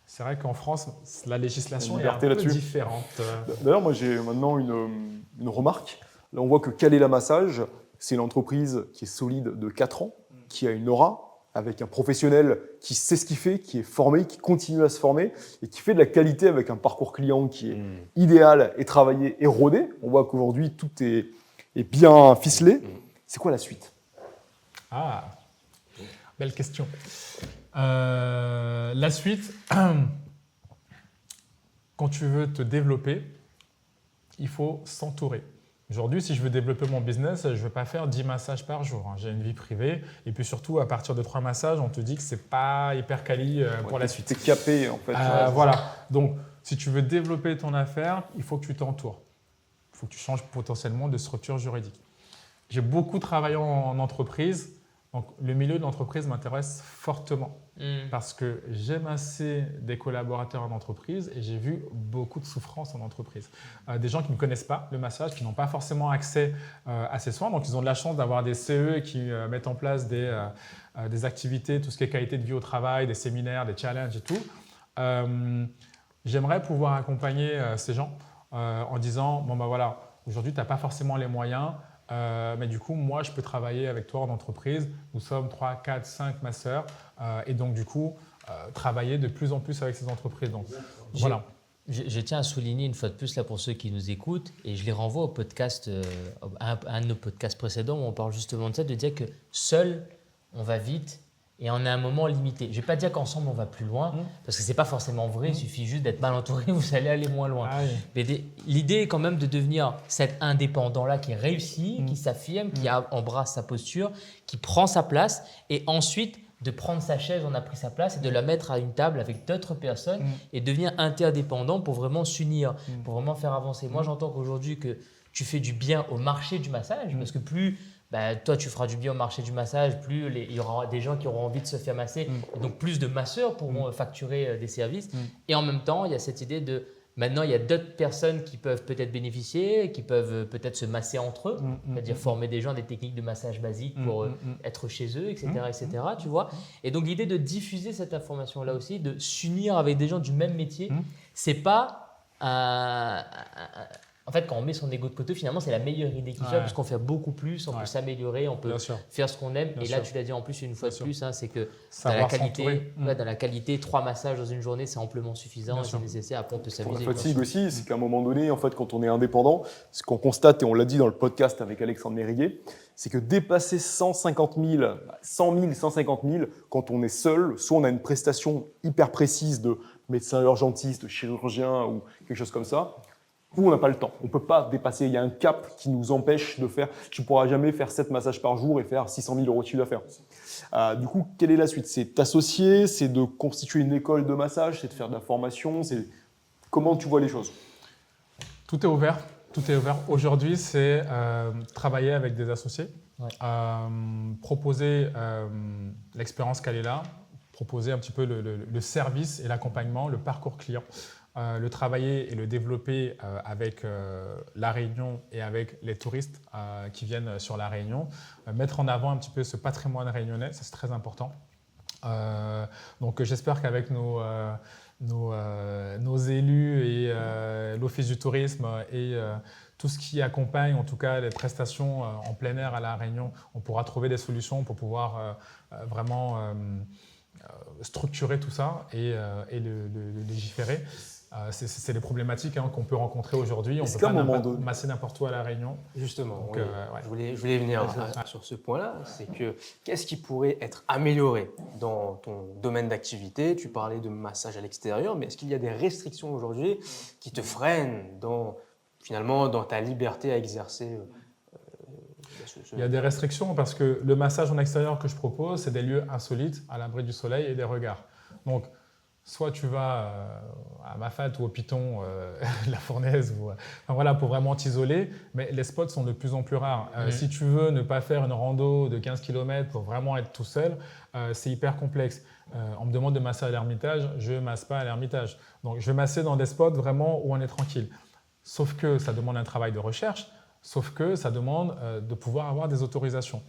C'est vrai qu'en France, la législation est un peu différente. D'ailleurs, moi, j'ai maintenant une remarque. Là, on voit que Kalela Massage, c'est une entreprise qui est solide de 4 ans, qui a une aura, avec un professionnel qui sait ce qu'il fait, qui est formé, qui continue à se former et qui fait de la qualité avec un parcours client qui est idéal et travaillé et rodé. On voit qu'aujourd'hui, tout est bien ficelé. C'est quoi la suite? Ah, belle question. La suite, quand tu veux te développer, il faut s'entourer. Aujourd'hui, si je veux développer mon business, je ne vais pas faire 10 massages par jour. J'ai une vie privée. Et puis surtout, à partir de 3 massages, on te dit que ce n'est pas hyper quali pour la suite. Tu es capé, en fait. Voilà. Donc, si tu veux développer ton affaire, il faut que tu t'entoures. Il faut que tu changes potentiellement de structure juridique. J'ai beaucoup travaillé en entreprise. Donc, le milieu de l'entreprise m'intéresse fortement parce que j'ai massé des collaborateurs en entreprise et j'ai vu beaucoup de souffrance en entreprise. Des gens qui ne connaissent pas le massage, qui n'ont pas forcément accès à ces soins. Donc, ils ont de la chance d'avoir des CE qui mettent en place des activités, tout ce qui est qualité de vie au travail, des séminaires, des challenges et tout. J'aimerais pouvoir accompagner ces gens en disant, bon ben voilà, aujourd'hui, tu n'as pas forcément les moyens, mais du coup, moi, je peux travailler avec toi en entreprise. Nous sommes 3, 4, 5 masseurs et donc, du coup, travailler de plus en plus avec ces entreprises. Donc, voilà. Je tiens à souligner une fois de plus là pour ceux qui nous écoutent et je les renvoie au podcast, à un de nos podcasts précédents où on parle justement de ça, de dire que seul, on va vite et on a un moment limité. Je ne vais pas dire qu'ensemble, on va plus loin parce que ce n'est pas forcément vrai. Il suffit juste d'être mal entouré, vous allez aller moins loin. Ah oui. Mais l'idée est quand même de devenir cet indépendant-là qui réussit, qui s'affirme, qui embrasse sa posture, qui prend sa place et ensuite de prendre sa chaise, on a pris sa place et de la mettre à une table avec d'autres personnes et devenir interdépendant pour vraiment s'unir, pour vraiment faire avancer. Moi, j'entends qu'aujourd'hui que tu fais du bien au marché du massage parce que plus toi, tu feras du bien au marché du massage, plus il y aura des gens qui auront envie de se faire masser. Et donc, plus de masseurs pourront facturer des services. Et en même temps, il y a cette idée de Maintenant, il y a d'autres personnes qui peuvent peut-être bénéficier, qui peuvent peut-être se masser entre eux, c'est-à-dire former des gens à des techniques de massage basiques pour être chez eux, etc., etc., tu vois. Et donc, l'idée de diffuser cette information-là aussi, de s'unir avec des gens du même métier, c'est pas en fait, quand on met son ego de côté, finalement, c'est la meilleure idée qui soit parce qu'on fait beaucoup plus, on peut s'améliorer, on peut faire ce qu'on aime. Et là, tu l'as dit en plus une fois de plus, hein, c'est que dans la qualité, 3 massages dans une journée, c'est amplement suffisant, c'est nécessaire. Après, on peut s'amuser. Pour la fatigue aussi, c'est qu'à un moment donné, en fait, quand on est indépendant, ce qu'on constate, et on l'a dit dans le podcast avec Alexandre Mériguet, c'est que dépasser 150 000, 100 000, 150 000, quand on est seul, soit on a une prestation hyper précise de médecin urgentiste, chirurgien ou quelque chose comme ça, ou on n'a pas le temps. On ne peut pas dépasser. Il y a un cap qui nous empêche de faire. Tu ne pourras jamais faire 7 massages par jour et faire 600 000 € de chiffre d'affaires. Du coup, quelle est la suite? C'est t'associer, c'est de constituer une école de massage, c'est de faire de la formation. Comment tu vois les choses? Tout est ouvert. Tout est ouvert. Aujourd'hui, c'est travailler avec des associés, proposer l'expérience Kalela, proposer un petit peu le service et l'accompagnement, le parcours client. Le travailler et le développer avec La Réunion et avec les touristes qui viennent sur La Réunion. Mettre en avant un petit peu ce patrimoine réunionnais, ça c'est très important. Donc j'espère qu'avec nos élus et l'Office du tourisme et tout ce qui accompagne en tout cas les prestations en plein air à La Réunion, on pourra trouver des solutions pour pouvoir vraiment structurer tout ça et le légiférer. C'est les problématiques qu'on peut rencontrer aujourd'hui. On ne peut pas masser n'importe où à La Réunion. Justement, donc, je voulais venir sur ce point-là. C'est que qu'est-ce qui pourrait être amélioré dans ton domaine d'activité? Tu parlais de massage à l'extérieur, mais est-ce qu'il y a des restrictions aujourd'hui qui te freinent finalement dans ta liberté à exercer Il y a des restrictions parce que le massage en extérieur que je propose, c'est des lieux insolites, à l'abri du soleil et des regards. Donc, soit tu vas à Mafat ou au Piton, la Fournaise, pour vraiment t'isoler, mais les spots sont de plus en plus rares. Si tu veux ne pas faire une rando de 15 km pour vraiment être tout seul, c'est hyper complexe. On me demande de masser à l'Ermitage, je ne masse pas à l'Ermitage. Donc je vais masser dans des spots vraiment où on est tranquille. Sauf que ça demande un travail de recherche, sauf que ça demande de pouvoir avoir des autorisations.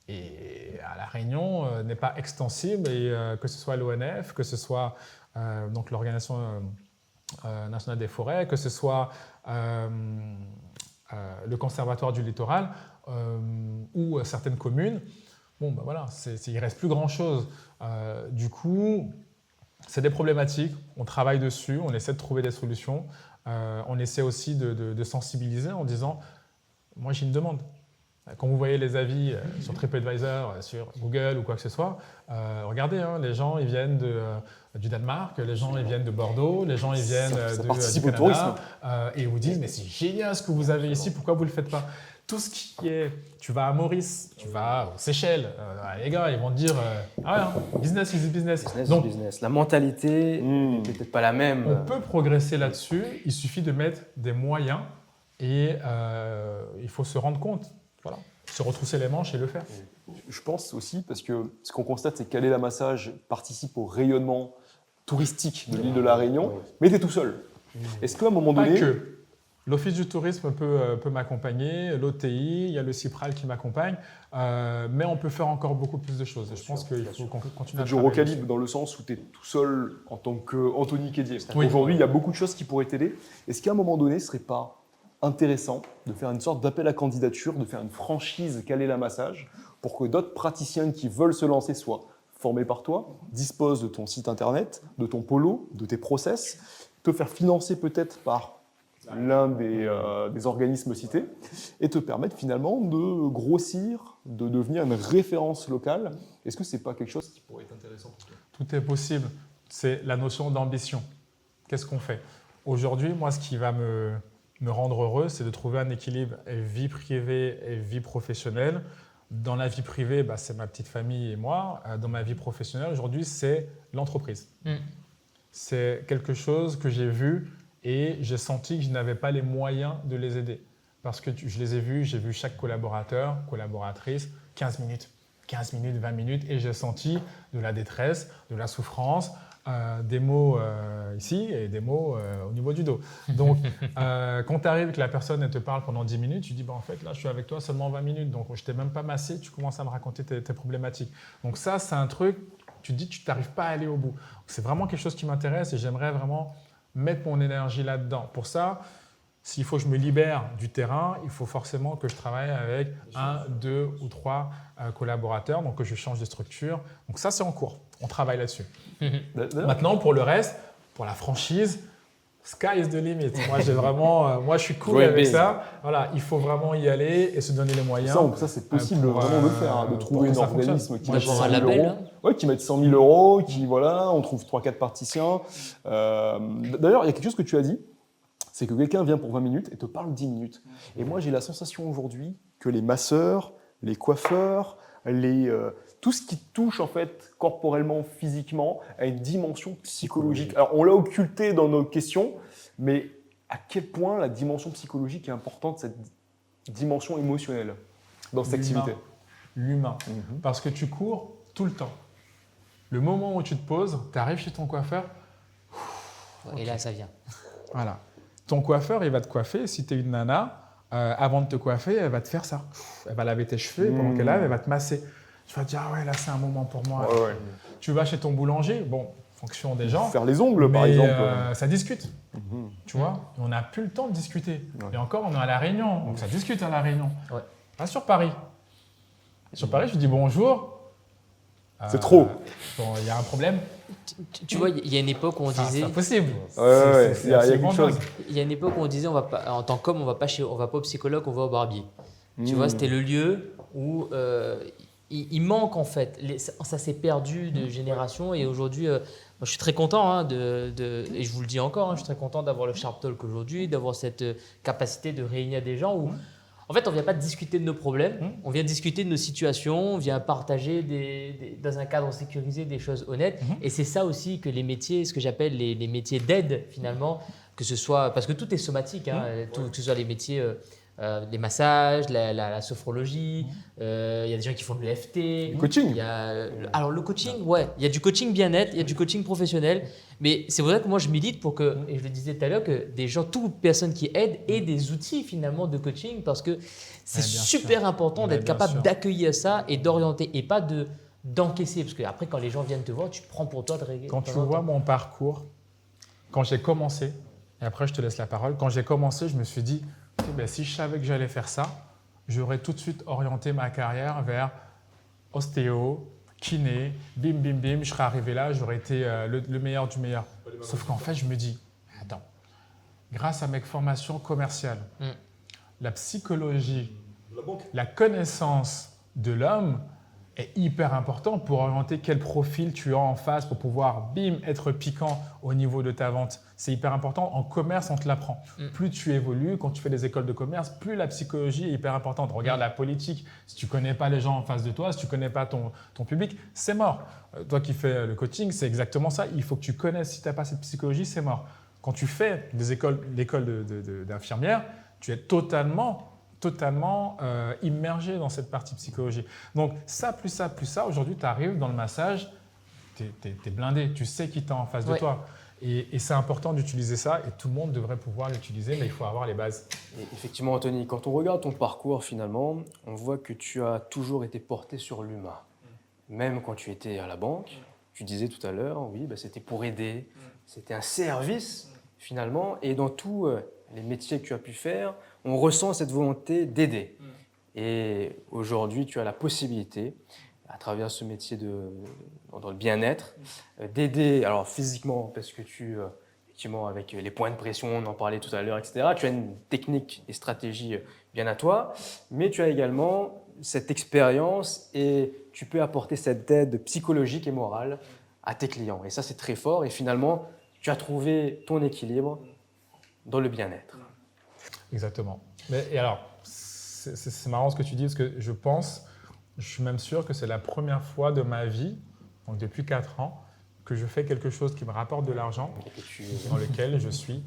Et à La Réunion n'est pas extensible, et que ce soit l'ONF, que ce soit donc l'Organisation nationale des forêts, que ce soit le Conservatoire du littoral ou certaines communes, il ne reste plus grand-chose. Du coup, c'est des problématiques, on travaille dessus, on essaie de trouver des solutions, on essaie aussi de sensibiliser en disant « moi j'ai une demande ». Quand vous voyez les avis sur TripAdvisor, sur Google ou quoi que ce soit, regardez, les gens ils viennent du Danemark, les gens ils viennent de Bordeaux, les gens ils viennent du Canada, et ils vous disent mais c'est génial ce que vous avez ici, pourquoi vous ne le faites pas? Tout ce qui est, tu vas à Maurice, tu vas aux Seychelles, les gars ils vont te dire business is business. Donc, business. La mentalité n'est peut-être pas la même. On peut progresser là-dessus, il suffit de mettre des moyens et il faut se rendre compte. Voilà, se retrousser les manches et le faire. Je pense aussi, parce que ce qu'on constate, c'est qu'Kalela Massage participe au rayonnement touristique de l'île de La Réunion, mais tu es tout seul. Est-ce qu'à un moment donné… Pas que. L'Office du tourisme peut m'accompagner, l'OTI, il y a le CIPRAL qui m'accompagne, mais on peut faire encore beaucoup plus de choses. Et je pense qu'il faut qu'on continue à Je recalibre dans le sens où tu es tout seul en tant qu'Anthony Kédier. Aujourd'hui, il y a beaucoup de choses qui pourraient t'aider. Est-ce qu'à un moment donné, ce ne serait pas intéressant de faire une sorte d'appel à candidature, de faire une franchise Kalela Massage pour que d'autres praticiens qui veulent se lancer soient formés par toi, disposent de ton site internet, de ton polo, de tes process, te faire financer peut-être par l'un des organismes cités et te permettre finalement de grossir, de devenir une référence locale. Est-ce que ce n'est pas quelque chose qui pourrait être intéressant pour toi? Tout est possible. C'est la notion d'ambition. Qu'est-ce qu'on fait? Aujourd'hui, moi, ce qui va me rendre heureux, c'est de trouver un équilibre vie privée et vie professionnelle. Dans la vie privée, c'est ma petite famille et moi. Dans ma vie professionnelle, aujourd'hui, c'est l'entreprise. C'est quelque chose que j'ai vu et j'ai senti que je n'avais pas les moyens de les aider. Parce que je les ai vus, j'ai vu chaque collaborateur, collaboratrice, 15 minutes, 20 minutes, et j'ai senti de la détresse, de la souffrance, des mots ici et des mots au niveau du dos. Donc, quand tu arrives et que la personne elle te parle pendant 10 minutes, tu dis en fait, là, je suis avec toi seulement 20 minutes, donc je t'ai même pas massé, tu commences à me raconter tes problématiques. Donc, ça, c'est un truc, tu te dis, tu n'arrives pas à aller au bout. C'est vraiment quelque chose qui m'intéresse et j'aimerais vraiment mettre mon énergie là-dedans. Pour ça, s'il faut que je me libère du terrain, il faut forcément que je travaille avec 1, 2 ou 3 collaborateurs, donc que je change de structure. Donc ça, c'est en cours. On travaille là-dessus. Maintenant, pour le reste, pour la franchise, sky is the limit. Moi, moi, je suis cool avec ça. Voilà, il faut vraiment y aller et se donner les moyens. Ça c'est possible vraiment de le faire, de trouver un organisme qui mette 100 000 euros. Ouais, qui mette 100 000 euros, on trouve 3-4 particiens. D'ailleurs, il y a quelque chose que tu as dit, c'est que quelqu'un vient pour 20 minutes et te parle 10 minutes. Et moi, j'ai la sensation aujourd'hui que les masseurs, les coiffeurs, tout ce qui touche en fait corporellement, physiquement, a une dimension psychologique. Alors, on l'a occulté dans nos questions, mais à quel point la dimension psychologique est importante, cette dimension émotionnelle dans cette activité? L'humain. Parce que tu cours tout le temps. Le moment où tu te poses, tu arrives chez ton coiffeur. Et là, ça vient. Voilà. Ton coiffeur, il va te coiffer. Si tu es une nana, avant de te coiffer, elle va te faire ça. Elle va laver tes cheveux et pendant qu'elle lave, elle va te masser. Tu vas te dire, ah ouais, là, c'est un moment pour moi. Ouais. Tu vas chez ton boulanger, fonction des gens. Faire les ongles, par exemple. Ça discute. Tu vois, on n'a plus le temps de discuter. Et encore, on est à La Réunion, donc ça discute à La Réunion. Ouais. Pas sur Paris. Sur Paris, je dis bonjour. C'est trop. Il y a un problème. Tu vois, il y a une époque où on disait. C'est impossible. Il y a quelque chose. Il y a une époque où on disait, en tant qu'homme, on va pas au psychologue, on va au barbier. Tu vois, c'était le lieu où il manque en fait. Ça s'est perdu de génération et aujourd'hui, moi, je suis très content et je vous le dis encore, je suis très content d'avoir le Sharp Talk aujourd'hui, d'avoir cette capacité de réunir des gens où. En fait, on ne vient pas discuter de nos problèmes, on vient discuter de nos situations, on vient partager dans un cadre sécurisé des choses honnêtes. Et c'est ça aussi que les métiers, ce que j'appelle les métiers d'aide finalement, que ce soit, parce que tout est somatique, que ce soit les métiers, les massages, la sophrologie, il y a des gens qui font de l'EFT. Le coaching. Alors le coaching, il y a du coaching bien-être, il y a du coaching professionnel. Mais c'est vrai que moi, je milite pour que, et je le disais tout à l'heure, que des gens, toute personne qui aide, aient des outils finalement de coaching parce que c'est super important d'être capable d'accueillir ça et d'orienter et pas d'encaisser. Parce qu'après, quand les gens viennent te voir, tu prends pour toi de régler. Quand tu vois mon parcours, quand j'ai commencé, et après je te laisse la parole, quand j'ai commencé, je me suis dit, si je savais que j'allais faire ça, j'aurais tout de suite orienté ma carrière vers ostéo, kiné, bim, bim, bim, je serais arrivé là, j'aurais été le meilleur du meilleur. Sauf qu'en fait, je me dis, attends, grâce à mes formations commerciales, la psychologie, la connaissance de l'homme est hyper important pour orienter quel profil tu as en face pour pouvoir, bim, être piquant au niveau de ta vente. C'est hyper important. En commerce, on te l'apprend. Plus tu évolues, quand tu fais des écoles de commerce, plus la psychologie est hyper importante. Regarde la politique. Si tu ne connais pas les gens en face de toi, si tu ne connais pas ton public, c'est mort. Toi qui fais le coaching, c'est exactement ça. Il faut que tu connaisses. Si tu n'as pas cette psychologie, c'est mort. Quand tu fais l'école d'infirmière, tu es totalement immergé dans cette partie psychologie. Donc ça, plus ça, aujourd'hui, tu arrives dans le massage, tu es blindé, tu sais qui t'es en face de toi. Et c'est important d'utiliser ça et tout le monde devrait pouvoir l'utiliser, mais il faut avoir les bases. Et effectivement, Anthony, quand on regarde ton parcours, finalement, on voit que tu as toujours été porté sur l'humain. Même quand tu étais à la banque, tu disais tout à l'heure, oui, c'était pour aider, c'était un service finalement, et dans tous les métiers que tu as pu faire, on ressent cette volonté d'aider. Et aujourd'hui, tu as la possibilité, à travers ce métier dans le bien-être, d'aider, alors physiquement, parce que effectivement, avec les points de pression, on en parlait tout à l'heure, etc., tu as une technique et stratégie bien à toi, mais tu as également cette expérience et tu peux apporter cette aide psychologique et morale à tes clients. Et ça, c'est très fort. Et finalement, tu as trouvé ton équilibre dans le bien-être. Exactement. Et alors, c'est marrant ce que tu dis, parce que je suis même sûr que c'est la première fois de ma vie, donc depuis 4 ans, que je fais quelque chose qui me rapporte de l'argent, dans lequel je suis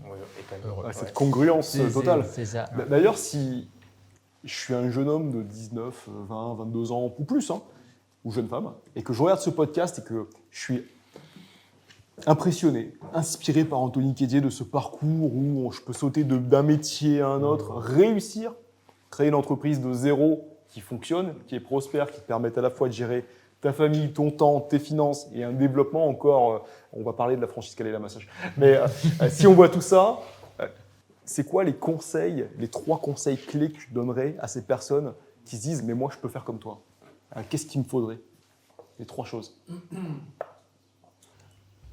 heureux. Cette congruence totale. C'est ça. D'ailleurs, si je suis un jeune homme de 19, 20, 22 ans ou plus, ou jeune femme, et que je regarde ce podcast et que je suis impressionné, inspiré par Anthony Kédier de ce parcours où je peux sauter d'un métier à un autre, réussir, créer une entreprise de zéro qui fonctionne, qui est prospère, qui te permette à la fois de gérer ta famille, ton temps, tes finances et un développement encore. On va parler de la franchise Kalela Massage. Mais si on voit tout ça, c'est quoi les conseils, les 3 conseils clés que tu donnerais à ces personnes qui se disent « mais moi je peux faire comme toi ». Qu'est-ce qu'il me faudrait? Les 3 choses.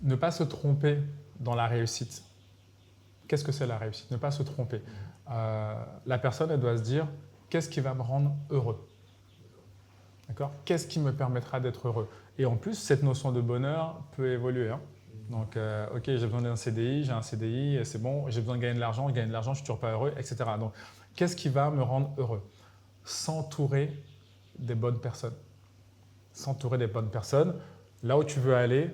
Ne pas se tromper dans la réussite. Qu'est-ce que c'est la réussite? Ne pas se tromper. La personne, elle doit se dire qu'est-ce qui va me rendre heureux? D'accord? Qu'est-ce qui me permettra d'être heureux? Et en plus, cette notion de bonheur peut évoluer. Hein. Donc, ok, j'ai besoin d'un CDI, j'ai un CDI, c'est bon, j'ai besoin de gagner de l'argent, je gagne de l'argent, je ne suis toujours pas heureux, etc. Donc, qu'est-ce qui va me rendre heureux? S'entourer des bonnes personnes. S'entourer des bonnes personnes. Là où tu veux aller,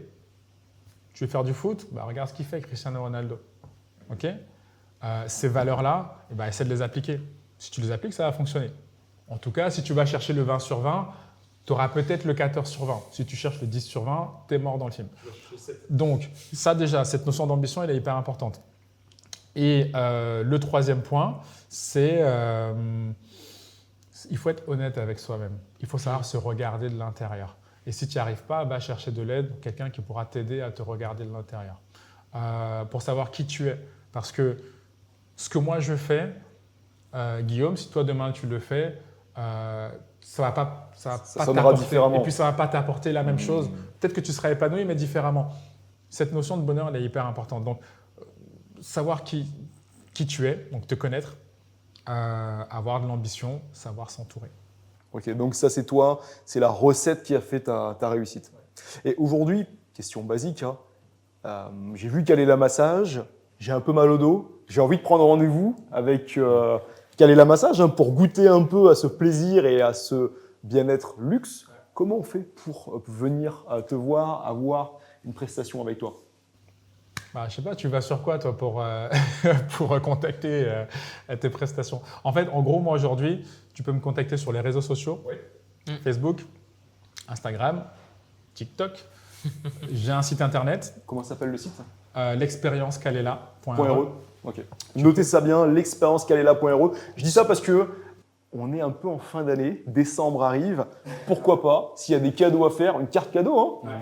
tu veux faire du foot, bah, regarde ce qu'il fait Cristiano Ronaldo. Okay, ces valeurs-là, eh ben, essaie de les appliquer. Si tu les appliques, ça va fonctionner. En tout cas, si tu vas chercher le 20 sur 20, tu auras peut-être le 14 sur 20. Si tu cherches le 10 sur 20, tu es mort dans le film. Donc, ça déjà, cette notion d'ambition, elle est hyper importante. Et le 3e point, c'est il faut être honnête avec soi-même. Il faut savoir se regarder de l'intérieur. Et si tu n'y arrives pas, va chercher de l'aide, quelqu'un qui pourra t'aider à te regarder de l'intérieur. Pour savoir qui tu es. Parce que ce que moi je fais, Guillaume, si toi demain tu le fais, ça va pas t'apporter. Différemment. Et puis ça ne va pas t'apporter la même chose. Peut-être que tu seras épanoui, mais différemment. Cette notion de bonheur, elle est hyper importante. Donc, savoir qui tu es, donc te connaître, avoir de l'ambition, savoir s'entourer. Ok, donc ça c'est toi, c'est la recette qui a fait ta réussite. Et aujourd'hui, question basique, hein, j'ai vu Kalela Massage, j'ai un peu mal au dos, j'ai envie de prendre rendez-vous avec Kalela Massage pour goûter un peu à ce plaisir et à ce bien-être luxe. Comment on fait pour venir te voir, avoir une prestation avec toi? Bah, je sais pas, tu vas sur quoi toi pour contacter tes prestations? En fait, en gros, moi aujourd'hui, tu peux me contacter sur les réseaux sociaux, Facebook, Instagram, TikTok. J'ai un site internet. Comment s'appelle le site? l'expériencecalela.re. Ok. Notez ça bien, l'expériencecalela.re. Je dis ça parce que on est un peu en fin d'année, décembre arrive. Pourquoi pas, s'il y a des cadeaux à faire, une carte cadeau, hein,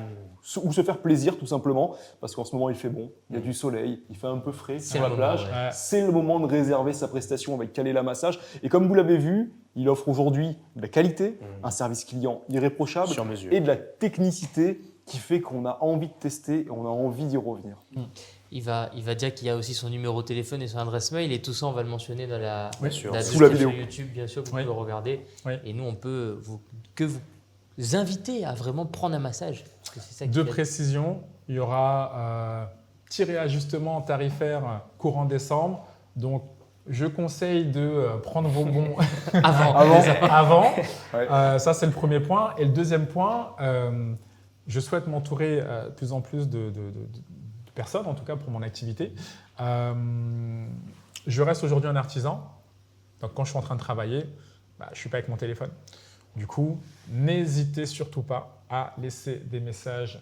ou se faire plaisir tout simplement, parce qu'en ce moment il fait bon, il y a du soleil, il fait un peu frais sur la plage. ouais. C'est le moment de réserver sa prestation avec Kalela Massage. Et comme vous l'avez vu, il offre aujourd'hui de la qualité, un service client irréprochable Sur mesure. et de la technicité qui fait qu'on a envie de tester et on a envie d'y revenir. Il va dire qu'il y a aussi son numéro de téléphone et son adresse mail, et tout ça, on va le mentionner dans la, Bien sûr. la Sous la description vidéo. YouTube, bien sûr, vous Oui. pouvez le regarder. Oui. Et nous, on peut vous inviter à vraiment prendre un massage. Parce que c'est ça qui De aide. précision, il y aura petit réajustement tarifaire courant décembre. Donc, je conseille de prendre vos bons avant. Ouais. Ça, c'est le premier point. Et le deuxième point, je souhaite m'entourer de plus en plus de personnes, en tout cas pour mon activité. Je reste aujourd'hui un artisan. Donc, quand je suis en train de travailler, je ne suis pas avec mon téléphone. Du coup, n'hésitez surtout pas à laisser des messages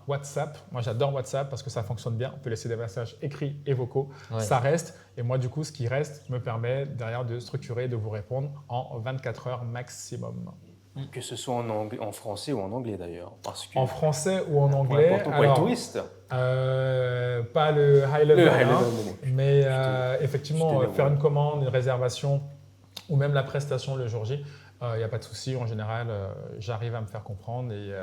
WhatsApp. Moi, j'adore WhatsApp parce que ça fonctionne bien. On peut laisser des messages écrits et vocaux. Ouais. Ça reste. Et moi, du coup, ce qui reste me permet derrière de structurer, de vous répondre en 24 heures maximum. Que ce soit en français ou en anglais d'ailleurs. Parce que En français ou en anglais. important pour les touristes. Pas le high level, Le high level, mais C'était effectivement, bien, faire ouais. une commande, une réservation ou même la prestation le jour J, il n'y a pas de souci. En général, j'arrive à me faire comprendre et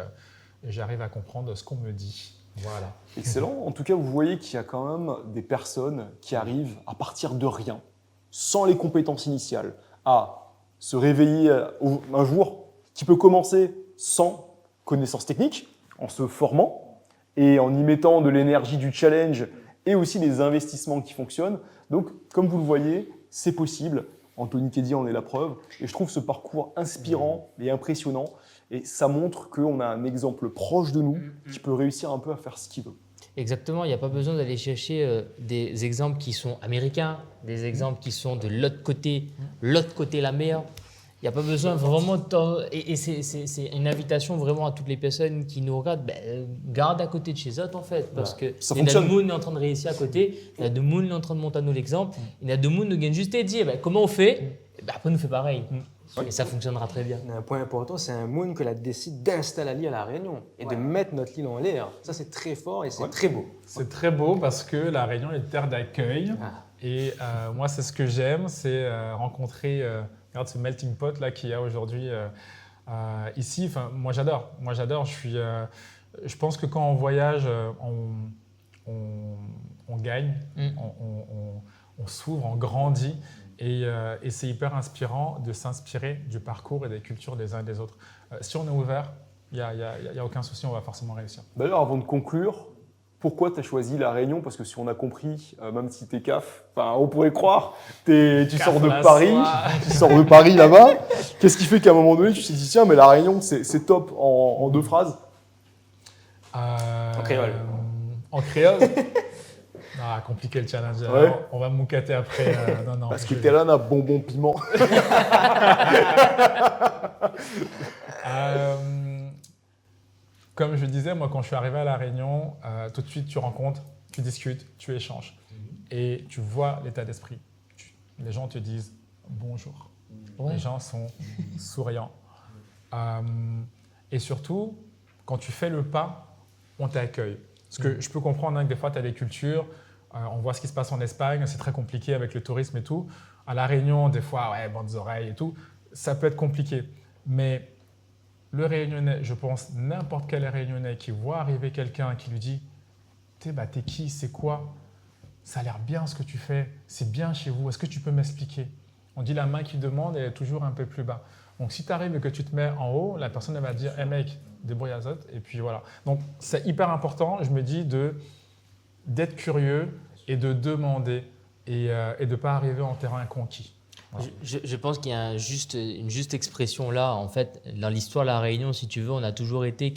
j'arrive à comprendre ce qu'on me dit. Voilà. Excellent. En tout cas, vous voyez qu'il y a quand même des personnes qui arrivent à partir de rien, sans les compétences initiales, à se réveiller un jour qui peut commencer sans connaissances techniques, en se formant et en y mettant de l'énergie, du challenge et aussi des investissements qui fonctionnent. Donc, comme vous le voyez, c'est possible. Anthony Kédier en est la preuve. Et je trouve ce parcours inspirant et impressionnant. Et ça montre qu'on a un exemple proche de nous qui peut réussir un peu à faire ce qu'il veut. Exactement, il n'y a pas besoin d'aller chercher des exemples qui sont américains, des exemples qui sont de l'autre côté la mer. Il n'y a pas besoin vraiment et c'est une invitation vraiment à toutes les personnes qui nous regardent. Garde à côté de chez eux en fait. Parce que Ça il y a de fonctionne. monde qui est en train de réussir à côté. Il y a de monde qui est en train de monter à nous l'exemple. Il y a de monde qui viennent juste te dire comment on fait. Après, nous fait pareil. Et ça fonctionnera très bien. Un point important, c'est un Moon que la décide d'installer un lit à La Réunion et de mettre notre île en l'air. Ça, c'est très fort et c'est très beau. C'est très beau parce que La Réunion est une terre d'accueil. Ah. Et moi, c'est ce que j'aime, c'est rencontrer regarde ce melting pot là qu'il y a aujourd'hui ici. Enfin, moi, j'adore. Je pense que quand on voyage, on gagne, on s'ouvre, on grandit. Et c'est hyper inspirant de s'inspirer du parcours et des cultures des uns et des autres. Si on est ouvert, il n'y a aucun souci, on va forcément réussir. D'ailleurs, avant de conclure, pourquoi tu as choisi La Réunion? Parce que si on a compris, même si tu es CAF, on pourrait croire, tu sors de la Paris, soie. tu sors de Paris là-bas. Qu'est-ce qui fait qu'à un moment donné, tu t'es dit, tiens, mais La Réunion, c'est top en 2 phrases? En créole. En créole. Ah, compliqué le challenge. Ouais. Alors, on va me moucater après. Non, Parce que t'es là, un bonbon piment. Comme je disais, moi, quand je suis arrivé à La Réunion, tout de suite, tu rencontres, tu discutes, tu échanges. Et tu vois l'état d'esprit. Les gens te disent bonjour. Ouais. Les gens sont souriants. Et surtout, quand tu fais le pas, on t'accueille. Parce que je peux comprendre que des fois, tu as des cultures, on voit ce qui se passe en Espagne, c'est très compliqué avec le tourisme et tout. À La Réunion, des fois, ouais, bandes oreilles et tout, ça peut être compliqué. Mais le Réunionnais, je pense, n'importe quel Réunionnais qui voit arriver quelqu'un qui lui dit « T'es qui? C'est quoi? Ça a l'air bien ce que tu fais. C'est bien chez vous. Est-ce que tu peux m'expliquer ?» On dit la main qui demande est toujours un peu plus bas. Donc, si tu arrives et que tu te mets en haut, la personne elle va te dire « Hey mec, débrouille azote. » Et puis voilà. Donc, c'est hyper important, je me dis, d'être curieux et de demander et de ne pas arriver en terrain conquis. Voilà. Je pense qu'il y a une juste expression là. En fait, dans l'histoire de La Réunion, si tu veux, on a toujours été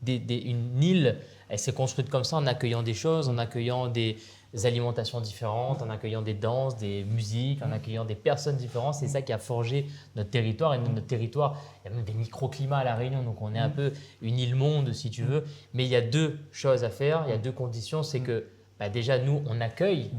une île. Elle s'est construite comme ça en accueillant des choses, en accueillant des alimentations différentes, en accueillant des danses, des musiques, en accueillant des personnes différentes. C'est ça qui a forgé notre territoire. Et notre territoire, il y a même des microclimats à La Réunion. Donc, on est un peu une île-monde, si tu veux. Mais il y a 2 choses à faire. Il y a 2 conditions. C'est que déjà, nous, on accueille,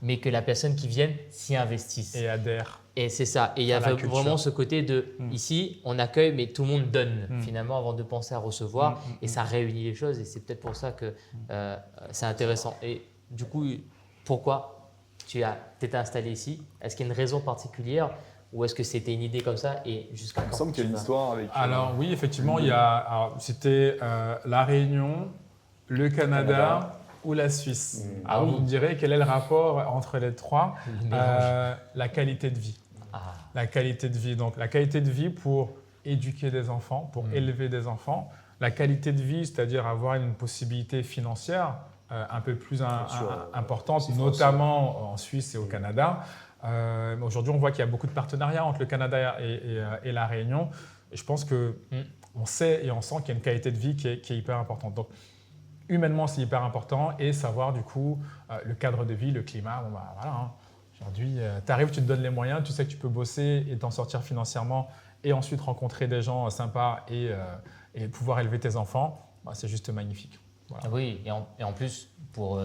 mais que la personne qui vienne s'y investisse. Et adhère. Et c'est ça. Et il y a À la culture. vraiment ce côté de ici, on accueille, mais tout le monde donne finalement avant de penser à recevoir. Et ça réunit les choses. Et c'est peut-être pour ça que c'est intéressant. Et du coup, pourquoi tu t'es installé ici? Est-ce qu'il y a une raison particulière ou est-ce que c'était une idée comme ça et jusqu'à Il me quand semble qu'il y a une histoire avec. Alors oui, effectivement, c'était La Réunion, le Canada ou la Suisse. Alors oui. vous me direz quel est le rapport entre les 3? Le mélange. La qualité de vie. Ah. La qualité de vie. Donc la qualité de vie pour éduquer des enfants, pour élever des enfants. La qualité de vie, c'est-à-dire avoir une possibilité financière un peu plus importante, notamment en Suisse et au Canada. Aujourd'hui, on voit qu'il y a beaucoup de partenariats entre le Canada et La Réunion. Et je pense qu'on sait et on sent qu'il y a une qualité de vie qui est hyper importante. Donc, humainement, c'est hyper important et savoir du coup le cadre de vie, le climat. Bon, voilà, hein. Aujourd'hui, tu arrives, tu te donnes les moyens, tu sais que tu peux bosser et t'en sortir financièrement et ensuite rencontrer des gens sympas et pouvoir élever tes enfants. C'est juste magnifique. Voilà. Oui, et en plus, pour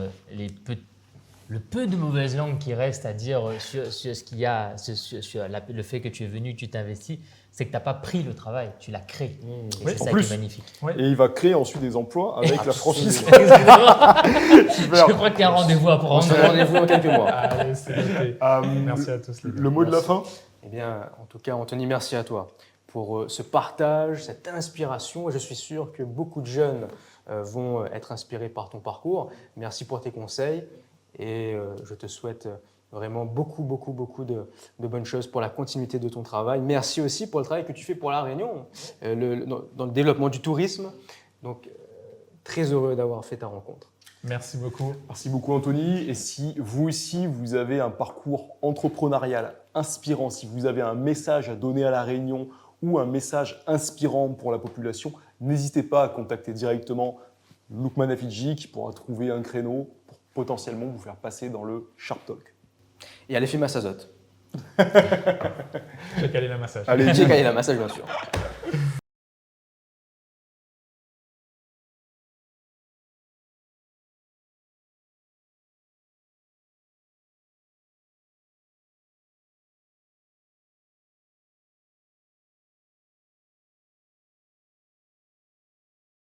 le peu de mauvaises langues qui restent à dire sur ce qu'il y a, sur le fait que tu es venu, tu t'investis, c'est que tu n'as pas pris le travail, tu l'as créé. Et Oui, c'est en ça plus. qui est magnifique. Oui. Et il va créer ensuite des emplois avec la franchise. Je crois qu'il y a un rendez-vous à On prendre. se donne rendez-vous dans quelques mois. Allez, c'est noté. Merci à tous. Les gars. Le mot de la fin? Eh bien, en tout cas, Anthony, merci à toi pour ce partage, cette inspiration. Je suis sûr que beaucoup de jeunes vont être inspirés par ton parcours. Merci pour tes conseils et je te souhaite vraiment beaucoup de bonnes choses pour la continuité de ton travail. Merci aussi pour le travail que tu fais pour La Réunion, dans le développement du tourisme. Donc, très heureux d'avoir fait ta rencontre. Merci beaucoup. Merci beaucoup Anthony. Et si vous aussi, vous avez un parcours entrepreneurial inspirant, si vous avez un message à donner à La Réunion ou un message inspirant pour la population, n'hésitez pas à contacter directement Lukman Afidji qui pourra trouver un créneau pour potentiellement vous faire passer dans le Sharp Talk. Et allez filmer à Sazote. J'ai calé la massage. Allez, J'ai calé la massage, bien sûr.